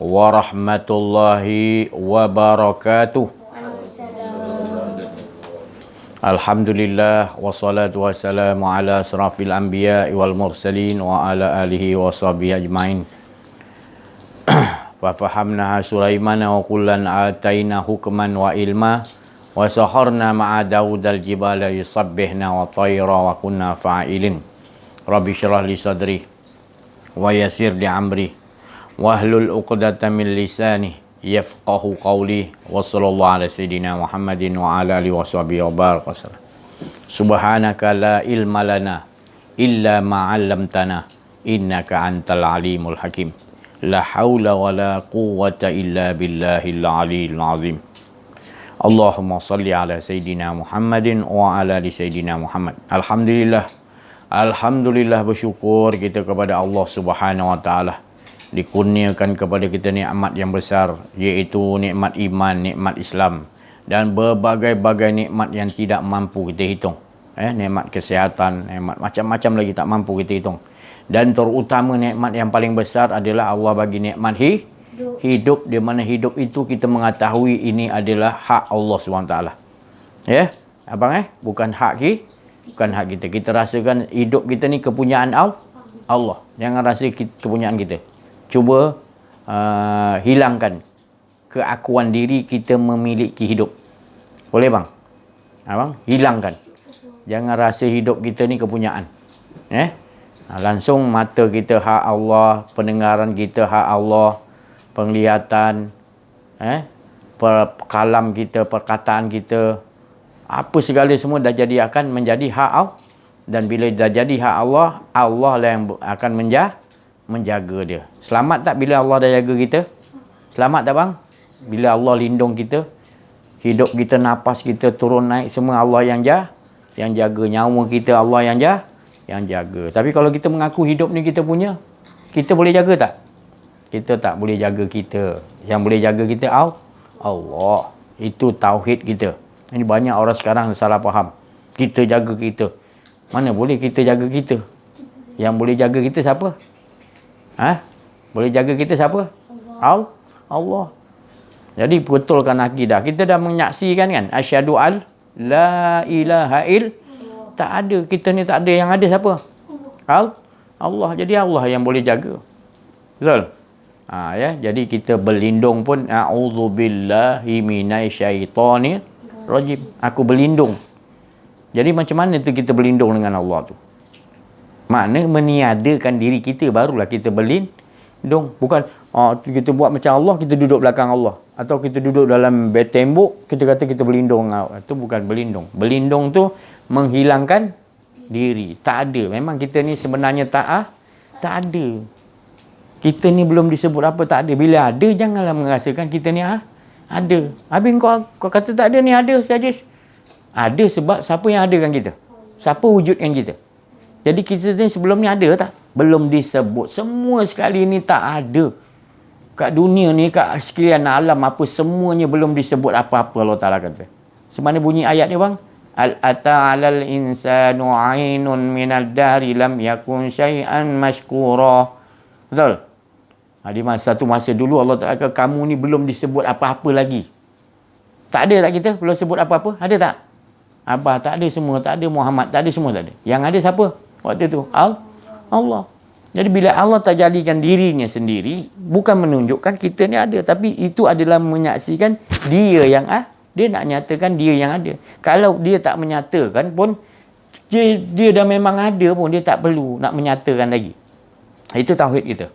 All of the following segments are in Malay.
Warahmatullahi wabarakatuh. Alhamdulillah wassalatu wassalamu ala asrafil anbiya wal mursalin wa ala alihi wa sahbihi ajmain. Fa fahamnaha Sulaimana wa kullan ataina hukman wa ilma wa saharna ma'a Daud al-jibala yusabbihna wa tayra wa kunna fa'ilin. Rabbi syrah li sadri wa yassir li amri wahlul 'uqdatam min lisani yafqahu qawli wa sallallahu ala sayidina Muhammadin wa ala alihi washabihi wa baraka wasallam. Subhanaka la ilma lana illa ma 'allamtana innaka antal alimul hakim. La haula wa la quwwata illa billahil aliyyil azim. Allahumma salli ala sayidina Muhammadin wa ala ali sayidina Muhammad. Alhamdulillah bersyukur kita kepada Allah Subhanahu wa taala, dikurniakan kepada kita nikmat yang besar, iaitu nikmat iman, nikmat Islam dan berbagai-bagai nikmat yang tidak mampu kita hitung. Nikmat kesihatan, nikmat macam-macam lagi tak mampu kita hitung. Dan terutama nikmat yang paling besar adalah Allah bagi nikmat hidup, di mana hidup itu kita mengetahui ini adalah hak Allah SWT. Ya, abang bukan hak kita. Kita rasakan hidup kita ni kepunyaan Allah. Jangan rasa kepunyaan kita. Cuba hilangkan keakuan diri kita memiliki hidup. Boleh bang? Abang, hilangkan. Jangan rasa hidup kita ni kepunyaan. Langsung mata kita hak Allah, pendengaran kita hak Allah, penglihatan, kalam kita, perkataan kita, apa segala semua dah jadi akan menjadi hak Allah. Dan bila dah jadi hak Allah, Allah lah yang akan menjaga dia. Selamat tak bila Allah dah jaga kita? Selamat tak bang? Bila Allah lindung kita, hidup kita, nafas kita turun naik, semua Allah yang jaga. Nyawa kita Allah yang jaga. Tapi kalau kita mengaku hidup ni kita punya, kita boleh jaga tak? Kita tak boleh jaga kita. Yang boleh jaga kita Allah. Itu tauhid kita. Ini banyak orang sekarang salah faham. Kita jaga kita. Mana boleh kita jaga kita? Yang boleh jaga kita siapa? Boleh jaga kita siapa? Allah. Jadi betulkan akidah. Kita dah menyaksikan kan? Asyhadu an la ilaha tak ada. Kita ni tak ada. Yang ada siapa? Allah. Jadi Allah yang boleh jaga. Betul? Jadi kita berlindung pun a'udzubillahi minasyaitonir rajim. Aku berlindung. Jadi macam mana tu kita berlindung dengan Allah tu? Makna meniadakan diri kita, barulah kita berlindung. Bukan kita buat macam Allah, kita duduk belakang Allah. Atau kita duduk dalam tembok, kita kata kita berlindung. Itu bukan berlindung. Berlindung tu menghilangkan diri. Tak ada. Memang kita ni sebenarnya tak ada. Kita ni belum disebut apa, tak ada. Bila ada, janganlah merasakan kita ni ada. Habis kau kata tak ada ni, ada saja. Ada sebab siapa yang adakan kita? Siapa wujudkan kita? Jadi kita ni sebelum ni ada tak? Belum disebut. Semua sekali ni tak ada. Kat dunia ni, kat sekalian alam apa, semuanya belum disebut apa-apa Allah Ta'ala kata. Semana bunyi ayat ni bang? Al-ata 'alal insanu 'ainun minad dahri lam yakun syai'an mashkura. Betul? Di satu masa dulu Allah Ta'ala kata kamu ni belum disebut apa-apa lagi. Tak ada tak kita? Belum sebut apa-apa? Ada tak? Abah tak ada semua, tak ada Muhammad, tak ada semua, tak ada. Yang ada siapa? Waktu tu Allah. Jadi bila Allah tak jadikan dirinya sendiri, bukan menunjukkan kita ni ada, tapi itu adalah menyaksikan dia yang dia nak nyatakan dia yang ada. Kalau dia tak menyatakan pun, dia dah memang ada pun, dia tak perlu nak menyatakan lagi. Itu tauhid kita.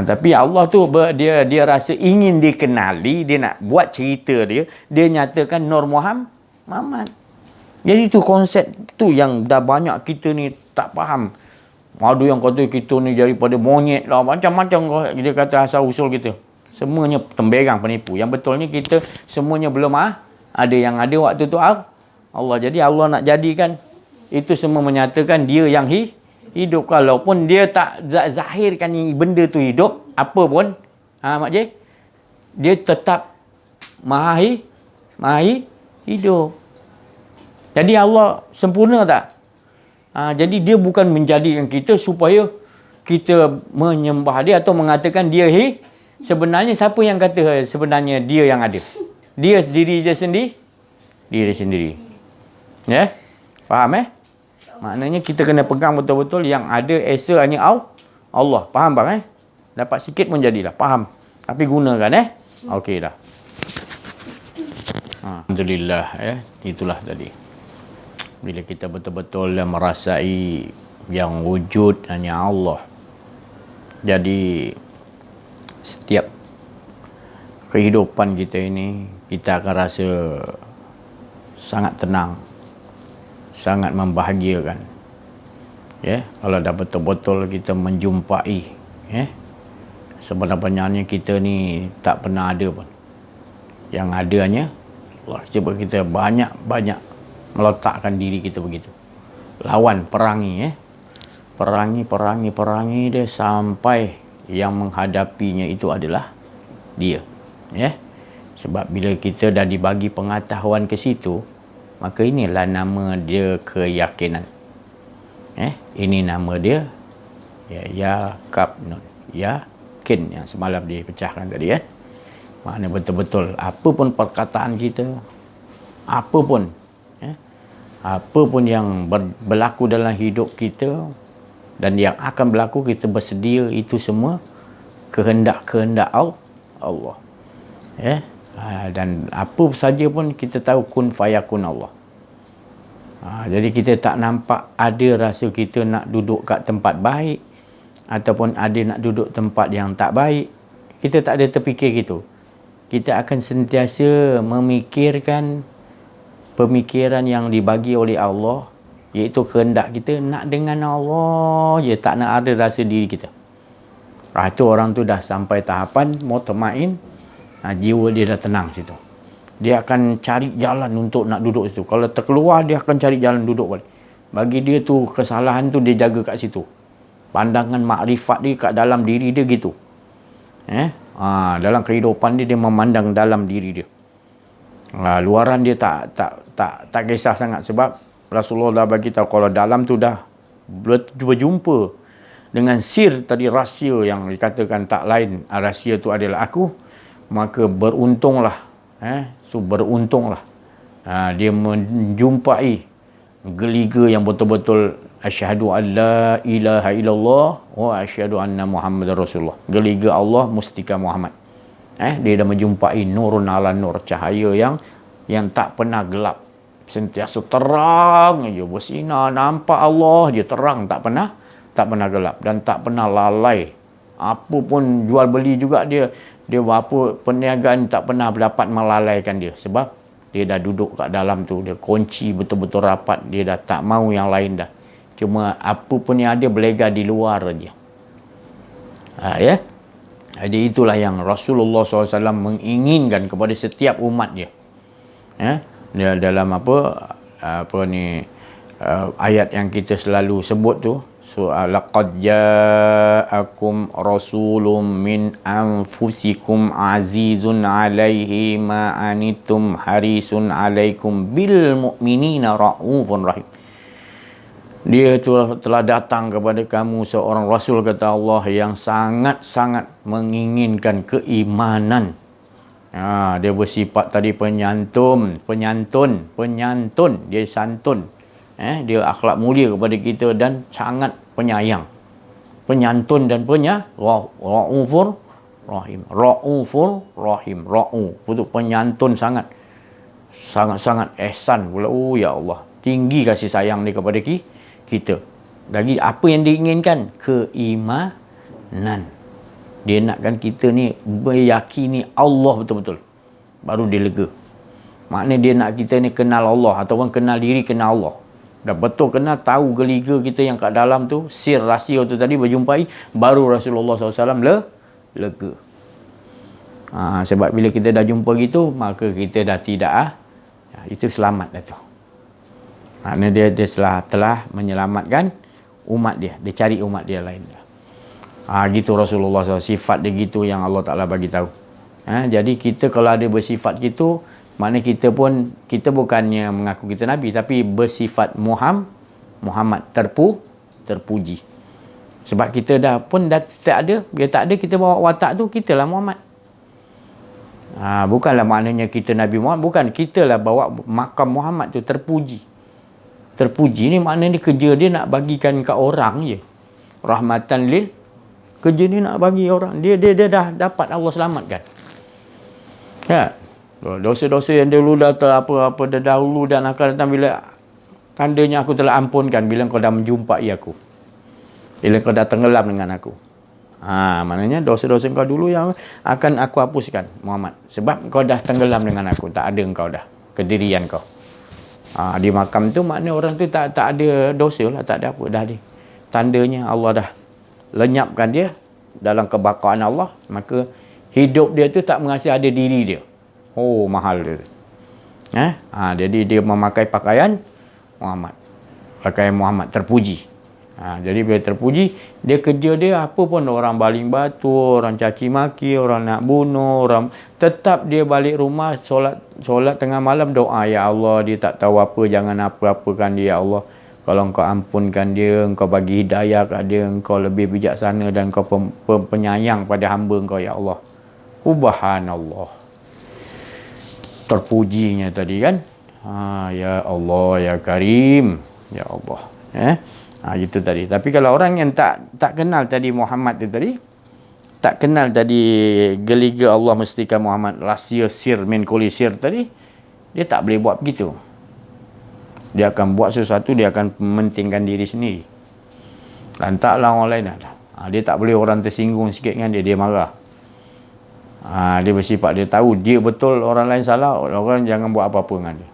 Tapi Allah tu dia rasa ingin dikenali, dia nak buat cerita dia nyatakan Nur Muhammad. Jadi tu konsep tu yang dah banyak kita ni tak faham. Ada yang kata kita ni daripada monyet lah, macam-macam dia kata asal usul kita. Semuanya temberang, penipu. Yang betulnya kita semuanya belum ada. Yang ada waktu tu Allah. Jadi Allah nak jadikan itu semua menyatakan dia yang hidup. Kalaupun dia tak zahirkan benda tu hidup, apa pun, Mak J, dia tetap maha hidup. Jadi Allah sempurna tak? Jadi dia bukan menjadikan kita supaya kita menyembah dia atau mengatakan dia sebenarnya siapa yang kata sebenarnya dia yang ada? Dia diri dia sendiri? Diri sendiri. Ya? Faham Maknanya kita kena pegang betul-betul yang ada esa hanya Allah. Faham bang Dapat sikit pun jadilah. Faham. Tapi gunakan Okey dah. Alhamdulillah itulah tadi. Bila kita betul-betul merasai yang wujud hanya Allah. Jadi setiap kehidupan kita ini kita akan rasa sangat tenang, sangat membahagiakan. Kalau dah betul-betul kita menjumpai sebenarnya kita ni tak pernah ada pun. Yang ada hanya Allah. Cuba kita banyak-banyak meletakkan diri kita begitu. Lawan, perangi perangi dia sampai yang menghadapinya itu adalah dia. Sebab bila kita dah dibagi pengetahuan ke situ, maka inilah nama dia keyakinan. Ini nama dia Yaqabnun, yakin, yang semalam dipecahkan tadi. Maknanya betul-betul apa pun perkataan kita, apa pun yang berlaku dalam hidup kita dan yang akan berlaku, kita bersedia itu semua kehendak-kehendak Allah. Dan apa saja pun kita tahu kun fayakun Allah. Jadi kita tak nampak ada rasa kita nak duduk kat tempat baik ataupun ada nak duduk tempat yang tak baik. Kita tak ada terfikir gitu. Kita akan sentiasa memikirkan pemikiran yang dibagi oleh Allah, iaitu kehendak kita nak dengan Allah je, tak nak ada rasa diri kita. Itu orang tu dah sampai tahapan mutmain, jiwa dia dah tenang situ. Dia akan cari jalan untuk nak duduk situ. Kalau terkeluar, dia akan cari jalan duduk balik. Bagi dia tu, kesalahan tu dia jaga kat situ. Pandangan makrifat dia kat dalam diri dia gitu. Dalam kehidupan dia memandang dalam diri dia. Luaran dia tak kisah sangat, sebab Rasulullah dah bagi tahu kalau dalam tu dah berjumpa dengan sir tadi, rahsia yang dikatakan tak lain, rahsia tu adalah aku, maka beruntunglah. Beruntunglah. Dia menjumpai geliga yang betul-betul asyhadu an la ilaha illallah wa asyhadu anna Muhammadar Rasulullah. Geliga Allah, mustika Muhammad. Dia dah menjumpai nurun ala nur, cahaya yang tak pernah gelap. Sentiasa terang aja, bersinar, nampak Allah dia terang, tak pernah gelap dan tak pernah lalai. Apa pun jual beli juga dia apa perniagaan tak pernah dapat melalaikan dia, sebab dia dah duduk kat dalam tu, dia kunci betul-betul rapat, dia dah tak mau yang lain dah. Cuma apa pun yang ada berlega di luar aja. Jadi itulah yang Rasulullah SAW menginginkan kepada setiap umat dia. Dia dalam ayat yang kita selalu sebut tu, laqad ja'akum rasulun min anfusikum azizun 'alaihi ma anittum harisun 'alaikum bil mu'minina raufur rahim. Dia telah datang kepada kamu seorang rasul, kata Allah, yang sangat-sangat menginginkan keimanan. Dia bersifat tadi penyantun, dia santun. Dia akhlak mulia kepada kita dan sangat penyayang. Penyantun dan raufur rahim. Raufur rahim. Betul, penyantun sangat-sangat ihsan pula. Ya Allah, tinggi kasih sayang dia kepada kita. Lagi apa yang diinginkan? Keimanan. Dia nakkan kita ni meyakini Allah betul-betul, baru dia lega. Maknanya dia nak kita ni kenal Allah, ataupun kenal diri, kenal Allah. Dah betul kenal, tahu geliga kita yang kat dalam tu, sir rahsia tu tadi berjumpai, baru Rasulullah SAW lega. Sebab bila kita dah jumpa gitu, maka kita dah tidak itu selamat dah tu. Maknanya dia telah menyelamatkan umat dia. Dia cari umat dia lain. Gitu Rasulullah SAW, sifat dia gitu yang Allah Ta'ala bagi tahu. Jadi kita kalau ada bersifat gitu, maknanya kita bukannya mengaku kita Nabi, tapi bersifat Muhammad terpuji. Sebab kita dah tak ada. Bila tak ada, kita bawa watak tu, kita lah Muhammad. Bukanlah maknanya kita Nabi Muhammad. Bukan, kita lah bawa makam Muhammad tu terpuji. Terpuji ni maknanya kerja dia nak bagikan kat orang je. Rahmatan lil. Kerja dia nak bagi orang. Dia dah dapat Allah selamatkan. Ya. Dosa-dosa yang dulu dah apa dahulu dan akan datang, bila tandanya aku telah ampunkan bila kau dah menjumpai aku. Bila kau dah tenggelam dengan aku. Maknanya dosa-dosa kau dulu yang akan aku hapuskan, Muhammad. Sebab kau dah tenggelam dengan aku. Tak ada engkau dah. Kedirian kau. Di makam tu maknanya orang tu tak ada dosa lah. Tak ada apa. Dah dia. Tandanya Allah dah lenyapkan dia dalam kebaqaan Allah. Maka hidup dia tu tak mengasih ada diri dia. Oh, mahal dia. Jadi dia memakai pakaian Muhammad. Pakaian Muhammad terpuji. Jadi bila terpuji, dia kerja dia apa pun, orang baling batu, orang caci maki, orang nak bunuh, orang tetap dia balik rumah solat tengah malam doa, ya Allah, dia tak tahu apa, jangan apa-apakan dia, ya Allah. Kalau engkau ampunkan dia, engkau bagi hidayah kat dia, engkau lebih bijaksana dan engkau penyayang pada hamba engkau, ya Allah. Subhanallah. Terpujinya tadi kan. Ya Allah, ya Karim, ya Allah. Itu tadi. Tapi kalau orang yang tak kenal tadi Muhammad tu tadi, tak kenal tadi geliga Allah mestika Muhammad, rahsia sir min kulli sir tadi, dia tak boleh buat begitu. Dia akan buat sesuatu, dia akan mementingkan diri sendiri. Lantaklah orang lain. Dia tak boleh orang tersinggung sikit dengan dia marah. Dia bersifat, dia tahu dia betul, orang lain salah, orang jangan buat apa-apa dengan dia.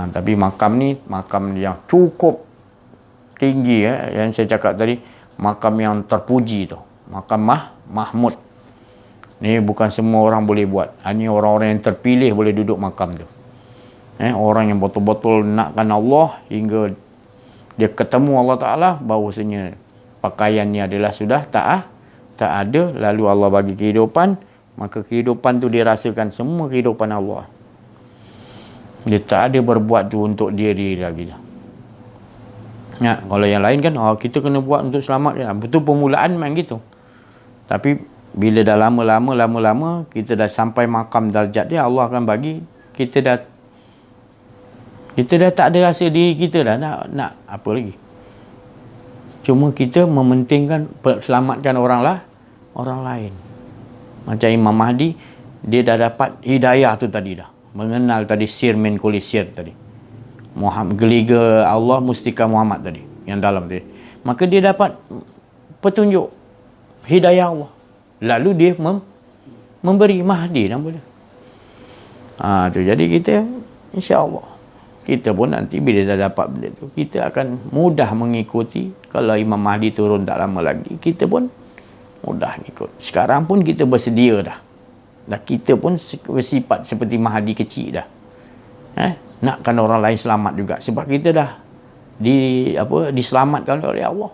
Tapi makam ni, makam yang cukup tinggi, yang saya cakap tadi, makam yang terpuji tu, makam Mahmud. Ni bukan semua orang boleh buat, hanya orang-orang yang terpilih boleh duduk makam tu. Orang yang betul-betul nakkan Allah hingga dia ketemu Allah Ta'ala, bahawasanya pakaian ni adalah sudah tak ada, lalu Allah bagi kehidupan, maka kehidupan tu dia rasakan semua kehidupan Allah. Dia tak ada berbuat tu untuk diri lagi. Kalau yang lain kan, kita kena buat untuk selamatkan. Betul permulaan main gitu. Tapi bila dah lama-lama kita dah sampai makam darjat dia, Allah akan bagi kita dah tak ada rasa diri kita dah nak apa lagi. Cuma kita mementingkan selamatkan orang lain. Macam Imam Mahdi, dia dah dapat hidayah tu tadi dah. Mengenal tadi sir min kulli sir tadi. Muhammad, geliga Allah mustika Muhammad tadi yang dalam tadi, maka dia dapat petunjuk hidayah Allah, lalu dia memberi Mahdi nama dia. Tu jadi kita insya-Allah kita pun nanti bila dah dapat benda tu, kita akan mudah mengikuti. Kalau Imam Mahdi turun tak lama lagi, kita pun mudah ikut. Sekarang pun kita bersedia dah kita pun bersifat seperti Mahdi kecil dah. Nakkan orang lain selamat juga, sebab kita dah diselamatkan oleh Allah.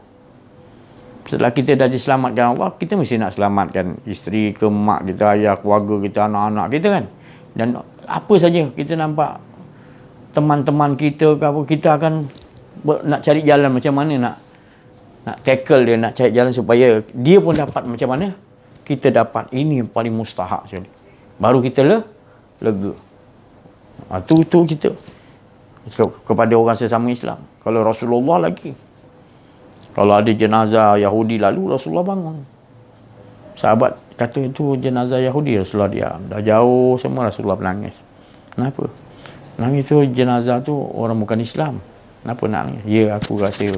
Setelah kita dah diselamatkan Allah, kita mesti nak selamatkan isteri ke, mak kita, ayah, keluarga kita, anak-anak kita kan. Dan apa saja kita nampak teman-teman kita ke apa, kita akan nak cari jalan macam mana nak tackle dia, nak cari jalan supaya dia pun dapat macam mana kita dapat. Ini yang paling mustahak sekali, baru kita lega. Tu kita kepada orang sesama Islam. Kalau Rasulullah lagi, kalau ada jenazah Yahudi lalu, Rasulullah bangun. Sahabat kata itu jenazah Yahudi, Rasulullah diam. Dah jauh semua, Rasulullah menangis. Kenapa? Nangis tu jenazah tu orang bukan Islam. Kenapa nak nangis? Ya, aku rasa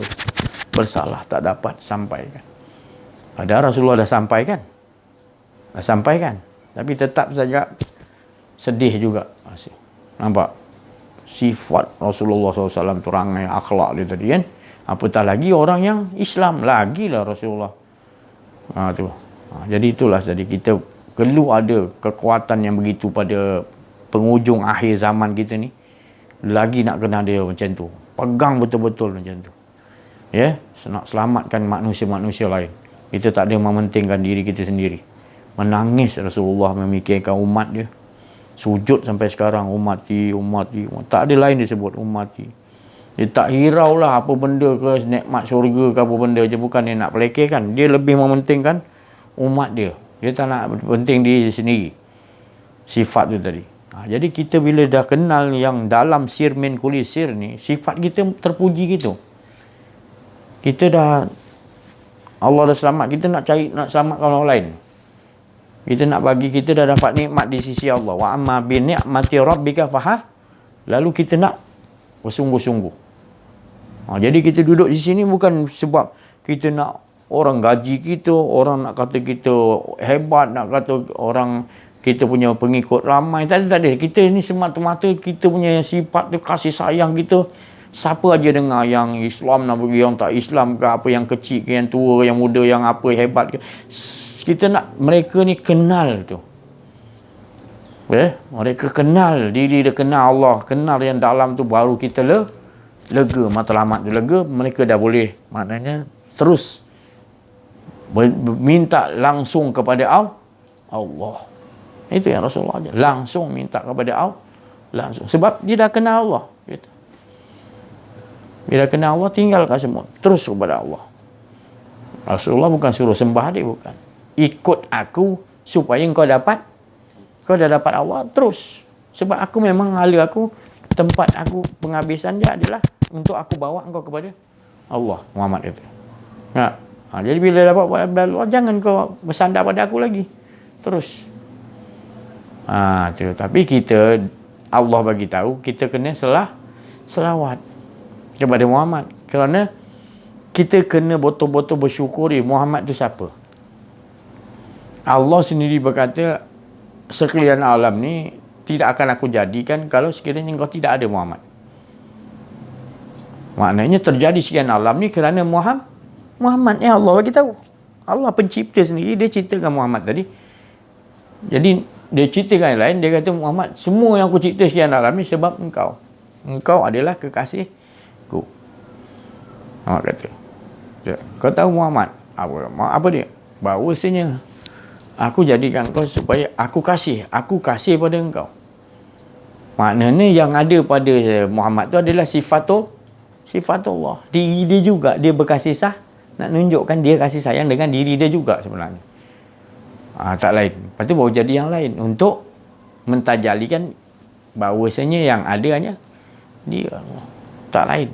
bersalah tak dapat sampaikan. Padahal Rasulullah dah sampaikan. Tapi tetap saja sedih juga. Nampak? Sifat Rasulullah SAW tu, rangai akhlak dia tadi kan. Apatah lagi orang yang Islam, lagilah Rasulullah. Jadi itulah, jadi kita perlu ada kekuatan yang begitu pada penghujung akhir zaman kita ni. Lagi nak kena dia macam tu. Pegang betul-betul macam tu. Nak selamatkan manusia-manusia lain. Kita tak ada mementingkan diri kita sendiri. Menangis Rasulullah memikirkan umat dia. Sujud sampai sekarang, ummati. Tak ada lain disebut ummati. Dia tak hirau lah apa benda ke, nikmat syurga ke apa benda je. Bukan dia nak pelekehkan. Dia lebih mementingkan umat dia. Dia tak nak penting diri sendiri. Sifat tu tadi. Jadi kita bila dah kenal yang dalam sir min kulli sir ni, sifat kita terpuji gitu. Kita dah, Allah dah selamat, kita nak selamatkan orang lain. Kita nak bagi, kita dah dapat nikmat di sisi Allah. Wa amma bi ni'mati rabbika fahah. Lalu kita nak bersungguh-sungguh. Jadi kita duduk di sini bukan sebab kita nak orang gaji kita, orang nak kata kita hebat, nak kata orang kita punya pengikut ramai. Tak ada. Kita ni semata-mata kita punya sifat tu, kasih sayang kita. Siapa aja dengar yang Islam nak bagi, yang tak Islam ke, apa yang kecil ke, yang tua, yang muda, yang apa hebat ke. Kita nak mereka ni kenal tu. Mereka kenal diri dia, kenal Allah, kenal yang dalam tu, baru kita lega, matlamat dia lega, mereka dah boleh maknanya terus minta langsung kepada Allah. Itu yang Rasulullah ajar. Langsung minta kepada Allah. Langsung. Sebab dia dah kenal Allah. Gitu. Bila kenal Allah, tinggalkan semua. Terus kepada Allah. Rasulullah bukan suruh sembah dia, bukan. Ikut aku supaya kau dapat. Kau dah dapat Allah, terus. Sebab aku memang hala aku, tempat aku, penghabisan dia adalah untuk aku bawa engkau kepada Allah. Muhammad kata. Jadi bila dapat Allah, jangan kau bersandar pada aku lagi. Terus. Tapi kita, Allah bagi tahu, kita kena selawat kepada Muhammad. Kerana kita kena betul-betul bersyukuri Muhammad tu siapa. Allah sendiri berkata, sekalian alam ni tidak akan aku jadikan kalau sekiranya engkau tidak ada Muhammad. Maknanya terjadi sekian alam ni kerana Muhammad ni Allah bagi tahu. Allah pencipta sendiri, dia ciptakan Muhammad tadi. Jadi dia ciptakan yang lain, dia kata Muhammad, semua yang aku cipta sekian alam ni sebab engkau. Engkau adalah kekasihku. Allah kata. Kau tahu Muhammad apa dia? Bahawasanya aku jadikan kau supaya aku kasih pada engkau. Maknanya yang ada pada Muhammad tu adalah sifatullah. Diri dia juga, dia berkasih nak nunjukkan dia kasih sayang dengan diri dia juga sebenarnya. Tak lain. Lepas tu baru jadi yang lain untuk mentajalikan bahawasanya yang ada hanya dia, tak lain.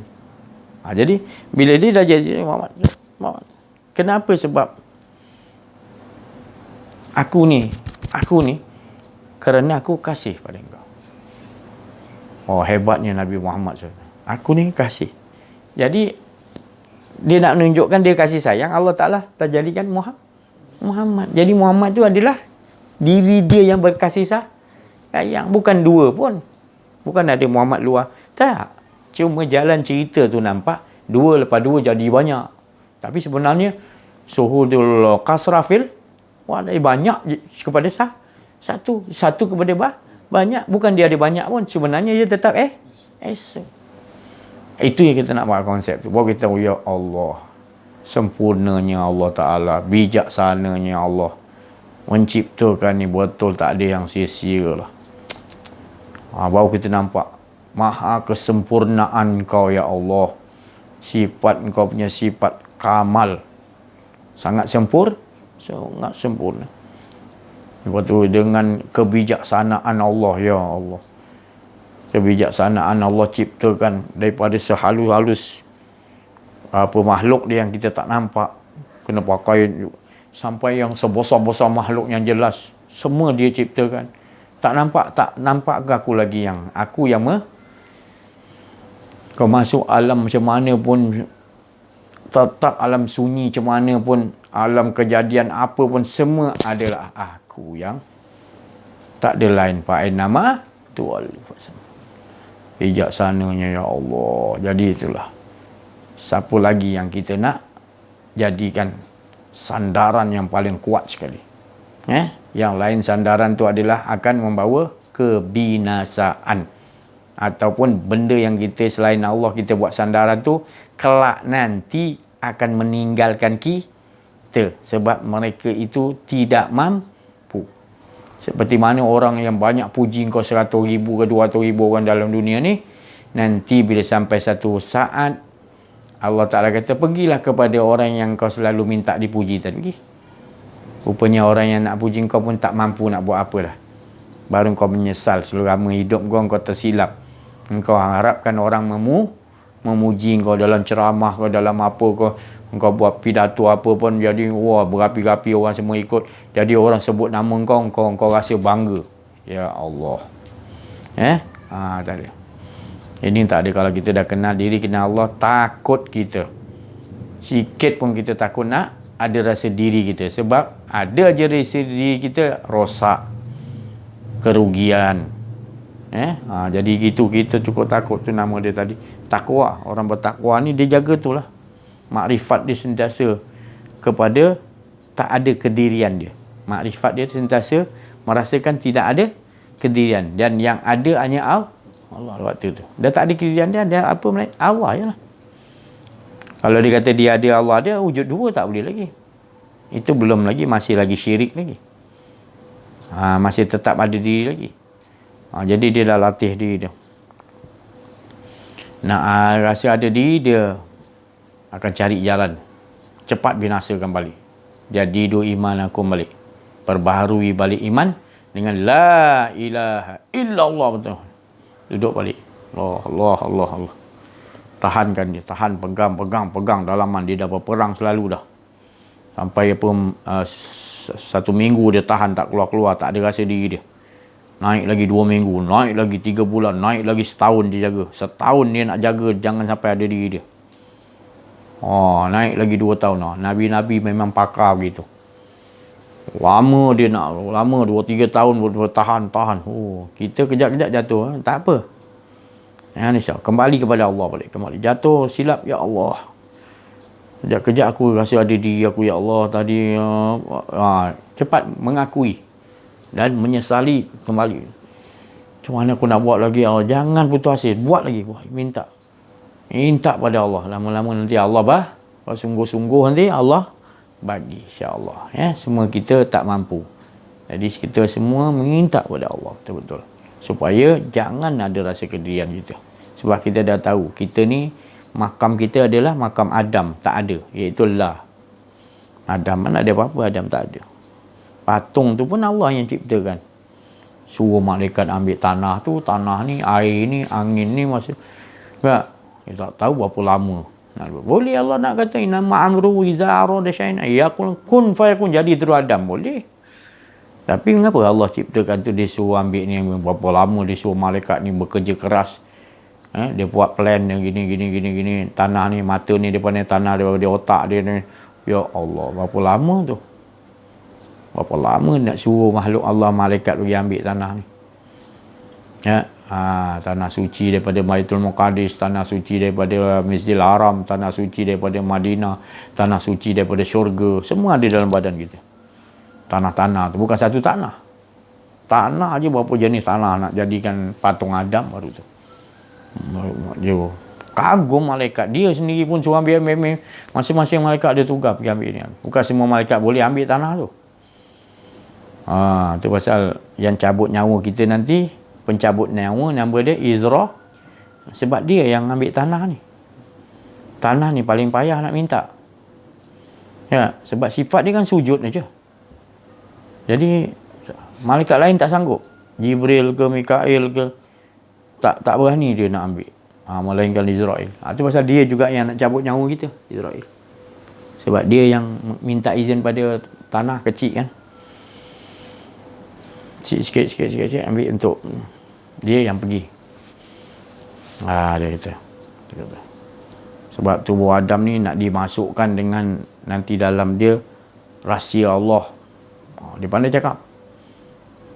Jadi bila dia dah jadi Muhammad, kenapa? Sebab aku ni kerana aku kasih pada engkau. Hebatnya Nabi Muhammad SAW. Aku ni kasih. Jadi dia nak menunjukkan dia kasih sayang, Allah Ta'ala terjadikan Muhammad. Jadi Muhammad tu adalah diri dia yang berkasih sayang. Bukan dua pun. Bukan ada Muhammad luar. Tak. Cuma jalan cerita tu nampak dua lepas dua jadi banyak. Tapi sebenarnya suhudul kasrafil banyak kepada satu kepada banyak. Bukan dia ada banyak pun, sebenarnya dia tetap itu yang kita nak buat konsep tu. Baru kita tahu, ya Allah, sempurnanya Allah Ta'ala, bijaksananya Allah menciptakan ni, betul tak ada yang sia-sia lah. Baru kita nampak maha kesempurnaan kau ya Allah. Sifat kau punya sifat kamal, sangat sempurna. Lepas tu dengan kebijaksanaan Allah, ya Allah, kebijaksanaan Allah ciptakan daripada sehalus-halus makhluk dia yang kita tak nampak, kena pakai sampai yang sebesar-besar makhluk yang jelas, semua dia ciptakan. Tak nampak ke aku lagi yang kau masuk alam macam mana pun, tetap alam sunyi macam mana pun, alam kejadian apa pun, semua adalah aku yang tak ada lain. Fa'inama tuwallu fasam. Bijaksananya ya Allah. Jadi itulah, siapa lagi yang kita nak jadikan sandaran yang paling kuat sekali. Yang lain sandaran tu adalah akan membawa kebinasaan. Ataupun benda yang kita selain Allah kita buat sandaran tu, kelak nanti akan meninggalkan kita. Sebab mereka itu tidak mampu. Seperti mana orang yang banyak puji kau 100,000 ke 200,000 orang dalam dunia ni, Nanti bila sampai satu saat, Allah Ta'ala kata, pergilah kepada orang yang kau selalu minta dipuji tadi. Pergi. Rupanya orang yang nak puji kau pun tak mampu nak buat apa dah. Baru kau menyesal selama hidup kau tersilap. Engkau harapkan orang memuji kau dalam ceramah kau, dalam apa kau buat pidato apa pun, jadi wah berapi-api orang semua ikut. Jadi orang sebut nama kau rasa bangga. Ya Allah. Tak ada. Ini tak ada. Kalau kita dah kenal diri, kenal Allah, takut kita. Sikit pun kita takut nak ada rasa diri kita. Sebab ada je rasa diri kita rosak, kerugian. Jadi gitu, kita cukup takut. Tu nama dia tadi, takwa. Orang bertakwa ni dia jaga tu lah. Makrifat dia sentiasa kepada tak ada kedirian dia. Makrifat dia sentiasa merasakan tidak ada kedirian. Dan yang ada hanya Allah waktu tu. Dah tak ada kedirian dia, ada apa melainkan Allah je lah. Kalau dia kata dia ada Allah, dia wujud dua tak boleh lagi. Itu belum lagi, masih lagi syirik lagi. Masih tetap ada diri lagi. Jadi dia dah latih diri dia. Nak rasa ada diri, dia akan cari jalan cepat binasakan balik. Jadi iman aku balik. Perbaharui balik iman dengan la ilaha illallah. Betul. Duduk balik. Allah. Tahankan dia, pegang dalaman. Dia dah berperang selalu dah. Sampai satu minggu dia tahan tak keluar-keluar, tak ada rasa diri dia. Naik lagi 2 minggu, naik lagi 3 bulan, naik lagi setahun dia jaga. Setahun dia nak jaga jangan sampai ada diri dia. Naik lagi 2 tahun. Nabi-nabi memang pakar begitu. Lama 2-3 tahun bertahan. Kita kejap-kejap jatuh, tak apa. Kembali kepada Allah balik. Jatuh silap, ya Allah. Kejap-kejap aku rasa ada diri aku, ya Allah tadi. Cepat mengakui dan menyesali kembali. Macam mana aku nak buat lagi? Jangan putus asa, buat lagi. Minta pada Allah. Lama-lama nanti Allah sungguh-sungguh nanti Allah bagi, insya-Allah. Semua kita tak mampu. Jadi kita semua minta pada Allah betul-betul. Supaya jangan ada rasa kedirian kita. Sebab kita dah tahu, kita ni makam kita adalah makam Adam, tak ada, iaitu La. Adam mana ada apa-apa, Adam tak ada. Patung tu pun Allah yang ciptakan. Suruh malaikat ambil tanah tu, tanah ni, air ni, angin ni masuk. Tak, kita tak tahu berapa lama. Boleh Allah nak kata innama amru idza arada syai'an yaqul kun fayakun, jadi terus Adam, boleh. Tapi mengapa Allah ciptakan tu, dia suruh ambil ni berapa lama, dia suruh malaikat ni bekerja keras. Dia buat plan yang gini. Tanah ni, mata ni daripada tanah, daripada otak dia ni. Ya Allah, berapa lama tu? Berapa lama nak suruh makhluk Allah, malaikat pergi ambil tanah ni? Tanah suci daripada Baitul Muqaddis, tanah suci daripada Masjidil Haram, tanah suci daripada Madinah, tanah suci daripada syurga. Semua ada dalam badan kita. Tanah-tanah tu, bukan satu tanah. Tanah aja berapa jenis tanah nak jadikan patung Adam baru tu. Dia kagum malaikat. Dia sendiri pun suruh ambil. Masing-masing malaikat ada tugas pergi ambil ni. Bukan semua malaikat boleh ambil tanah tu. Tu pasal yang cabut nyawa kita nanti, pencabut nyawa, nama dia Izra. Sebab dia yang ambil tanah ni. Tanah ni paling payah nak minta. Sebab sifat dia kan sujud aja. Jadi malaikat lain tak sanggup. Jibril ke Mikail ke tak berani dia nak ambil. Melainkan Israel. Itu pasal dia juga yang nak cabut nyawa kita, Israel. Sebab dia yang minta izin pada tanah kecil kan. Sikit ambil untuk dia yang pergi. Dia kata. Sebab tubuh Adam ni nak dimasukkan dengan nanti dalam dia rahsia Allah. Dia pandai cakap.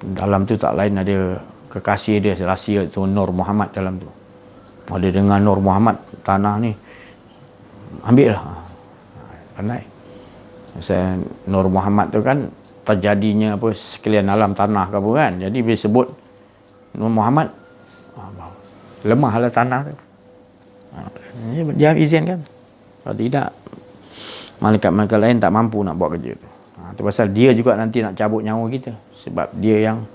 Dalam tu tak lain ada kekasih dia, rahsia tu Nur Muhammad dalam tu. Ada dengan Nur Muhammad tanah ni, ambil lah. Pandai. Pasal Nur Muhammad tu kan terjadinya apa sekalian alam tanah ke apa kan. Jadi bila sebut Nur Muhammad, lemahlah tanah tu. Dia izin kan. Kalau tidak, malaikat-malaikat lain tak mampu nak buat kerja tu. Itu pasal dia juga nanti nak cabut nyawa kita. Sebab dia yang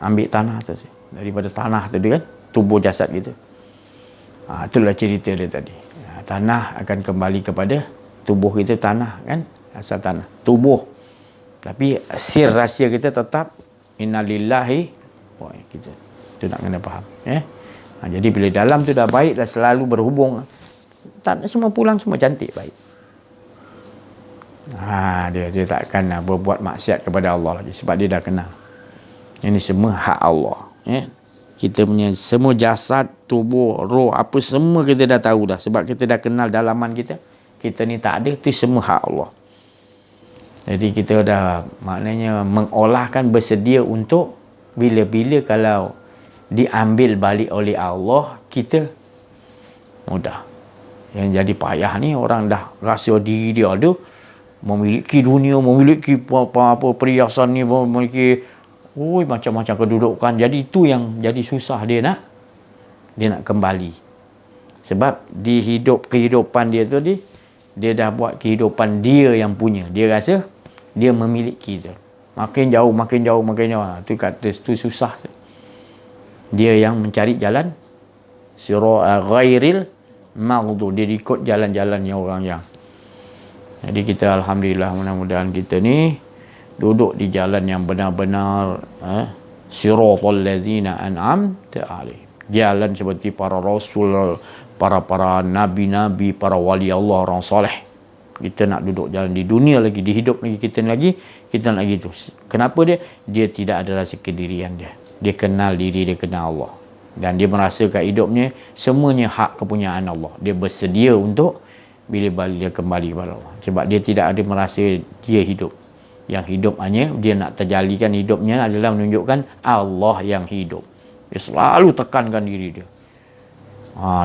ambil tanah tu. Daripada tanah tu dia kan, tubuh jasad kita. Itulah cerita dia tadi. Tanah akan kembali kepada tubuh kita, tanah kan, asal tanah, tubuh. Tapi sir rahsia kita tetap innalillahi wa kita. Itu nak kena faham. Jadi bila dalam tu dah baik, dah selalu berhubung, tak semua pulang semua cantik baik. Dia takkan berbuat maksiat kepada Allah lagi sebab dia dah kenal. Ini semua hak Allah. Kita punya semua jasad, tubuh, roh, apa semua kita dah tahu dah. Sebab kita dah kenal dalaman kita. Kita ni tak ada, itu semua hak Allah. Jadi kita dah maknanya mengolahkan, bersedia untuk bila-bila kalau diambil balik oleh Allah, kita mudah. Yang jadi payah ni orang dah rasa diri dia ada, memiliki dunia, memiliki apa perhiasan ni, memiliki macam-macam kedudukan. Jadi itu yang jadi susah dia nak kembali. Sebab di kehidupan dia tu dia dah buat kehidupan dia yang punya. Dia rasa dia memiliki tu. Makin jauh. Tu kata tu susah. Dia yang mencari jalan ghairil maghdu. Dia ikut jalan-jalannya orang yang. Jadi kita alhamdulillah, mudah-mudahan kita ni duduk di jalan yang benar-benar siratal ladzina an'amta alaihim. Jalan seperti para rasul, para nabi-nabi, para wali Allah, orang soleh. Kita nak duduk jalan di dunia lagi, di hidup lagi, kita nak gitu. Kenapa dia tidak ada rasa kedirian dia. Dia kenal diri, dia kenal Allah. Dan dia merasakan hidupnya semuanya hak kepunyaan Allah. Dia bersedia untuk bila dia kembali kepada Allah. Sebab dia tidak ada merasa dia hidup. Yang hidup hanya dia nak terjalikan hidupnya adalah menunjukkan Allah yang hidup. Dia selalu tekankan diri dia.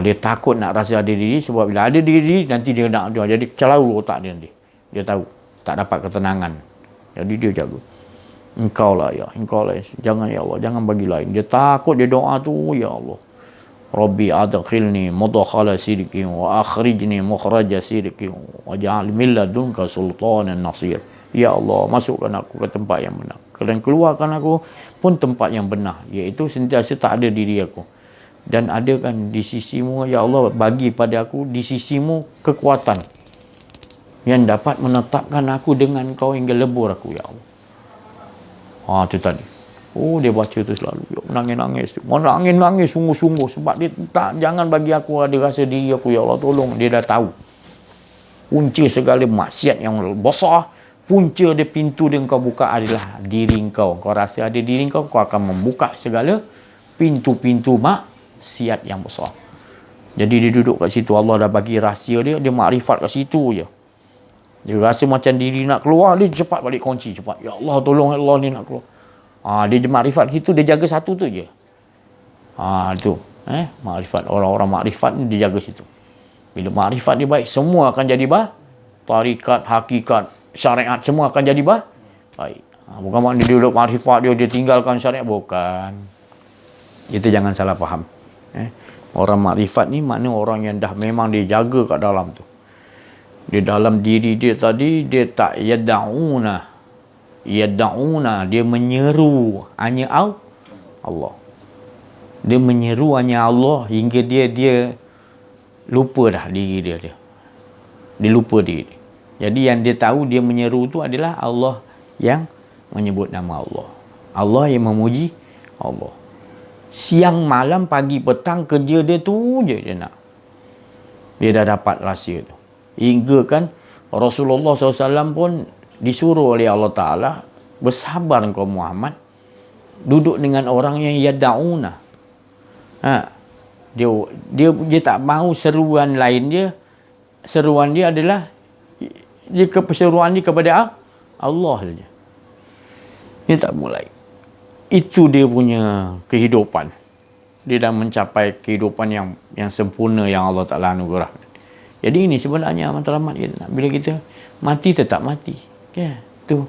Dia takut nak rasa ada diri, sebab bila ada diri nanti dia nak ada. Jadi celau otak dia nanti. Dia tahu tak dapat ketenangan. Jadi dia jaga. Engkau lah. Jangan ya Allah, jangan bagi lain. Dia takut, dia doa tu, ya Allah, Rabbi adkhilni mudkhala sidqin wa akhrijni mukhraja sidqin waj'al min ladunka sultanan nasir. Ya Allah, masukkan aku ke tempat yang benar dan keluarkan aku pun tempat yang benar, iaitu sentiasa tak ada diri aku. Dan adakan di sisimu, ya Allah, bagi pada aku di sisimu kekuatan yang dapat menetapkan aku dengan kau hingga lebur aku, ya Allah. Itu tadi. Dia baca tu selalu. Menangis sungguh-sungguh. Sebab dia jangan bagi aku ada rasa diri aku, ya Allah, tolong. Dia dah tahu punca segala maksiat yang besar, punca dia, pintu dia kau buka adalah diri kau. Kau rasa ada diri kau, kau akan membuka segala pintu-pintu maksiat yang besar. Jadi dia duduk kat situ, Allah dah bagi rahsia dia, dia makrifat kat situ je. Dia rasa macam diri nak keluar, dia cepat balik kunci, cepat. Ya Allah, tolong, Allah ni nak keluar. Dia makrifat situ, dia jaga satu tu je. Tu. Makrifat. Orang-orang makrifat ni dia jaga situ. Bila makrifat dia baik, semua akan jadi tarikat, hakikat, syariat, semua akan jadi baik. Bukan maknanya dia duduk makrifat dia tinggalkan syariat. Bukan. Kita jangan salah faham. Orang makrifat ni maknanya orang yang dah memang dia jaga kat dalam tu. Di dalam diri dia tadi, dia tak yada'una, dia menyeru hanya Allah. Dia menyeru hanya Allah hingga dia lupa dah diri dia. Dia lupa diri. Jadi yang dia tahu dia menyeru tu adalah Allah yang menyebut nama Allah. Allah yang memuji Allah. Siang, malam, pagi, petang, kerja dia tu je dia nak. Dia dah dapat rahsia tu. Hingga kan Rasulullah SAW pun disuruh oleh Allah Ta'ala, bersabar engkau Muhammad, duduk dengan orang yang yada'una. Dia tak mahu seruan lain dia. Seruan dia adalah seruan dia kepada Allah saja. Dia tak mulai. Itu dia punya kehidupan. Dia dah mencapai kehidupan yang sempurna yang Allah Ta'ala anugerahkan. Jadi ini sebenarnya matlamat kita. Bila kita mati, tetap mati. Tu.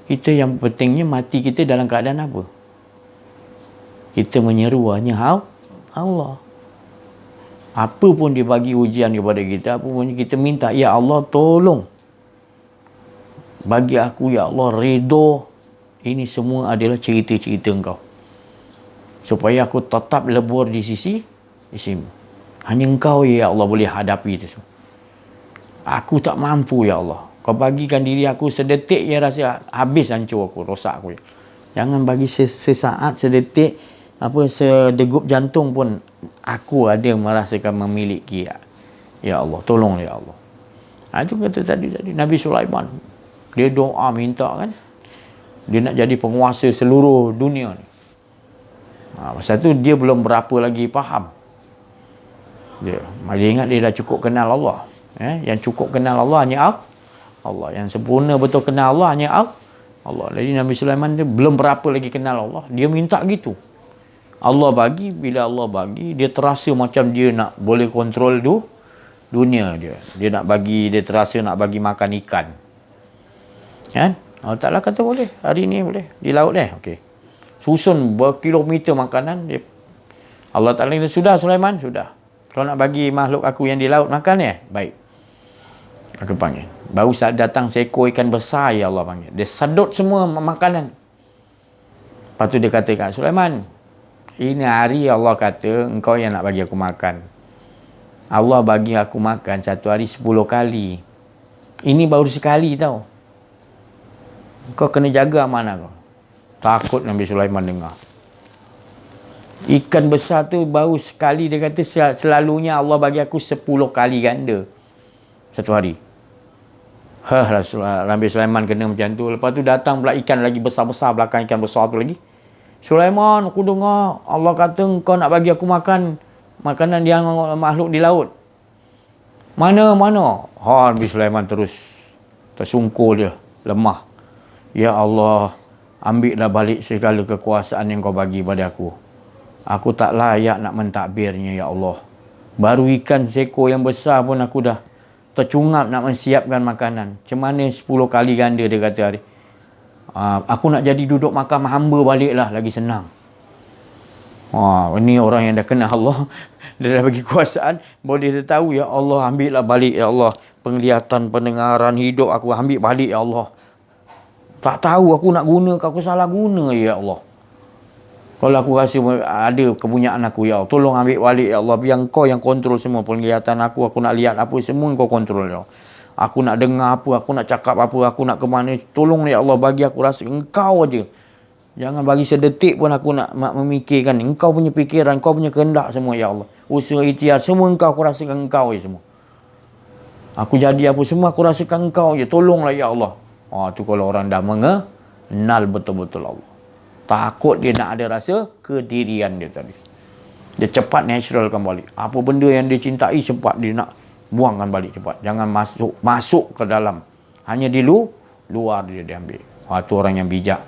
Kita yang pentingnya mati kita dalam keadaan apa? Kita menyeru hanya Allah. Apa pun dia bagi ujian kepada kita, apa pun kita minta, ya Allah tolong bagi aku, ya Allah redha. Ini semua adalah cerita-cerita engkau, supaya aku tetap lebur di sisimu. Hanya Engkau ya Allah boleh hadapi itu semua. Aku tak mampu ya Allah. Kau bagikan diri aku sedetik ya rasa habis hancur aku, rosak aku. Jangan bagi sesaat, sedetik, sedegup jantung pun aku ada merasakan memiliki. Ya Allah, tolong ya Allah. Itu kata tadi Nabi Sulaiman. Dia doa minta kan. Dia nak jadi penguasa seluruh dunia ni. Masa tu dia belum berapa lagi faham. Dia ingat dia dah cukup kenal Allah. Yang cukup kenal Allah hanya Allah. Yang sempurna betul kenal Allah hanya Allah. Jadi Nabi Sulaiman dia belum berapa lagi kenal Allah. Dia minta gitu. Allah bagi, bila Allah bagi, dia terasa macam dia nak boleh kontrol dunia dia. Dia nak bagi, dia terasa nak bagi makan ikan. Kan? Allah Ta'ala kata boleh. Hari ni boleh. Di laut okey. Susun berkilometer makanan. Allah Ta'ala kata, sudah Sulaiman, sudah. Kau nak bagi makhluk aku yang di laut makan baik. Aku panggil. Baru saat datang seekor ikan besar, ya Allah panggil. Dia sedut semua makanan. Lepas tu dia kata, Sulaiman, ini hari Allah kata engkau yang nak bagi aku makan. Allah bagi aku makan satu hari 10 kali. Ini baru sekali tau. Kau kena jaga amanah kau. Takut Nabi Sulaiman dengar. Ikan besar tu baru sekali, dia kata selalunya Allah bagi aku 10 kali ganda satu hari. Nabi Sulaiman kena macam tu. Lepas tu datang pula ikan lagi besar-besar belakang ikan besar tu lagi. Sulaiman, aku dengar Allah kata kau nak bagi aku makan makanan yang makhluk di laut. Mana? Nabi Sulaiman terus tersungkur dia, lemah. Ya Allah, ambillah balik segala kekuasaan yang kau bagi pada aku. Aku tak layak nak mentadbirnya, ya Allah. Baru ikan seekor yang besar pun aku dah tercungap nak mensiapkan makanan. Macam mana 10 kali ganda, dia kata hari. Aku nak jadi duduk makan hamba baliklah, lagi senang. Ini orang yang dah kenal Allah. Dia dah bagi kuasaan. Boleh dia tahu, ya Allah, ambillah balik, ya Allah. Penglihatan, pendengaran, hidup aku ambil balik, ya Allah. Tak tahu aku nak guna, aku salah guna, ya Allah. Kalau aku rasa ada kepunyaan aku, ya Allah, tolong ambil balik, ya Allah. Biar kau yang kontrol semua penglihatan aku nak lihat apa, semua kau kontrol, ya Allah. Aku nak dengar apa, aku nak cakap apa, aku nak ke mana. Tolong, ya Allah, bagi aku rasa engkau aja. Jangan bagi sedetik pun aku nak memikirkan engkau punya fikiran, kau punya kehendak semua, ya Allah. Usaha ikhtiar semua engkau, aku rasakan engkau je semua. Aku jadi apa semua, aku rasakan engkau je. Tolonglah, ya Allah. Tu kalau orang dah mengenal betul-betul Allah. Takut dia nak ada rasa kedirian dia tadi. Dia cepat naturalkan balik. Apa benda yang dia cintai, cepat dia nak buangkan balik cepat. Jangan masuk ke dalam. Hanya di luar dia ambil. Itu orang yang bijak.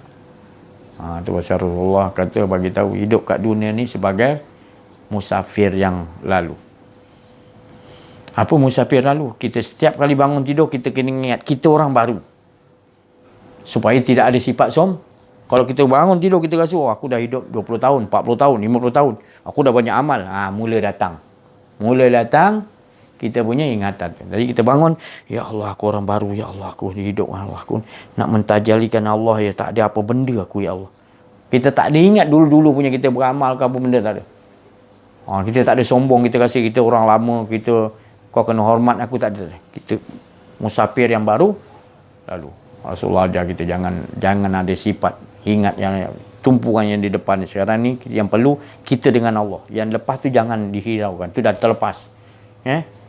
Tu Rasulullah kata, bagi tahu hidup kat dunia ni sebagai musafir yang lalu. Apa musafir lalu? Kita setiap kali bangun tidur, kita kena ingat kita orang baru. Supaya tidak ada sifat Kalau kita bangun tidur, kita rasa, aku dah hidup 20 tahun, 40 tahun, 50 tahun. Aku dah banyak amal. Mula datang kita punya ingatan. Jadi kita bangun, ya Allah, aku orang baru, ya Allah, aku hidup, Allah, aku nak mentajalikan Allah, ya tak ada apa benda aku, ya Allah. Kita tak ada ingat dulu-dulu punya kita beramal ke apa benda, tak ada. Kita tak ada sombong, kita rasa kita orang lama, kau kena hormat aku, tak ada. Kita musafir yang baru lalu. Rasulullah ajar kita jangan ada sifat ingat yang tumpuan yang di depan sekarang ni. Yang perlu kita dengan Allah. Yang lepas tu jangan dihiraukan. Tu dah terlepas.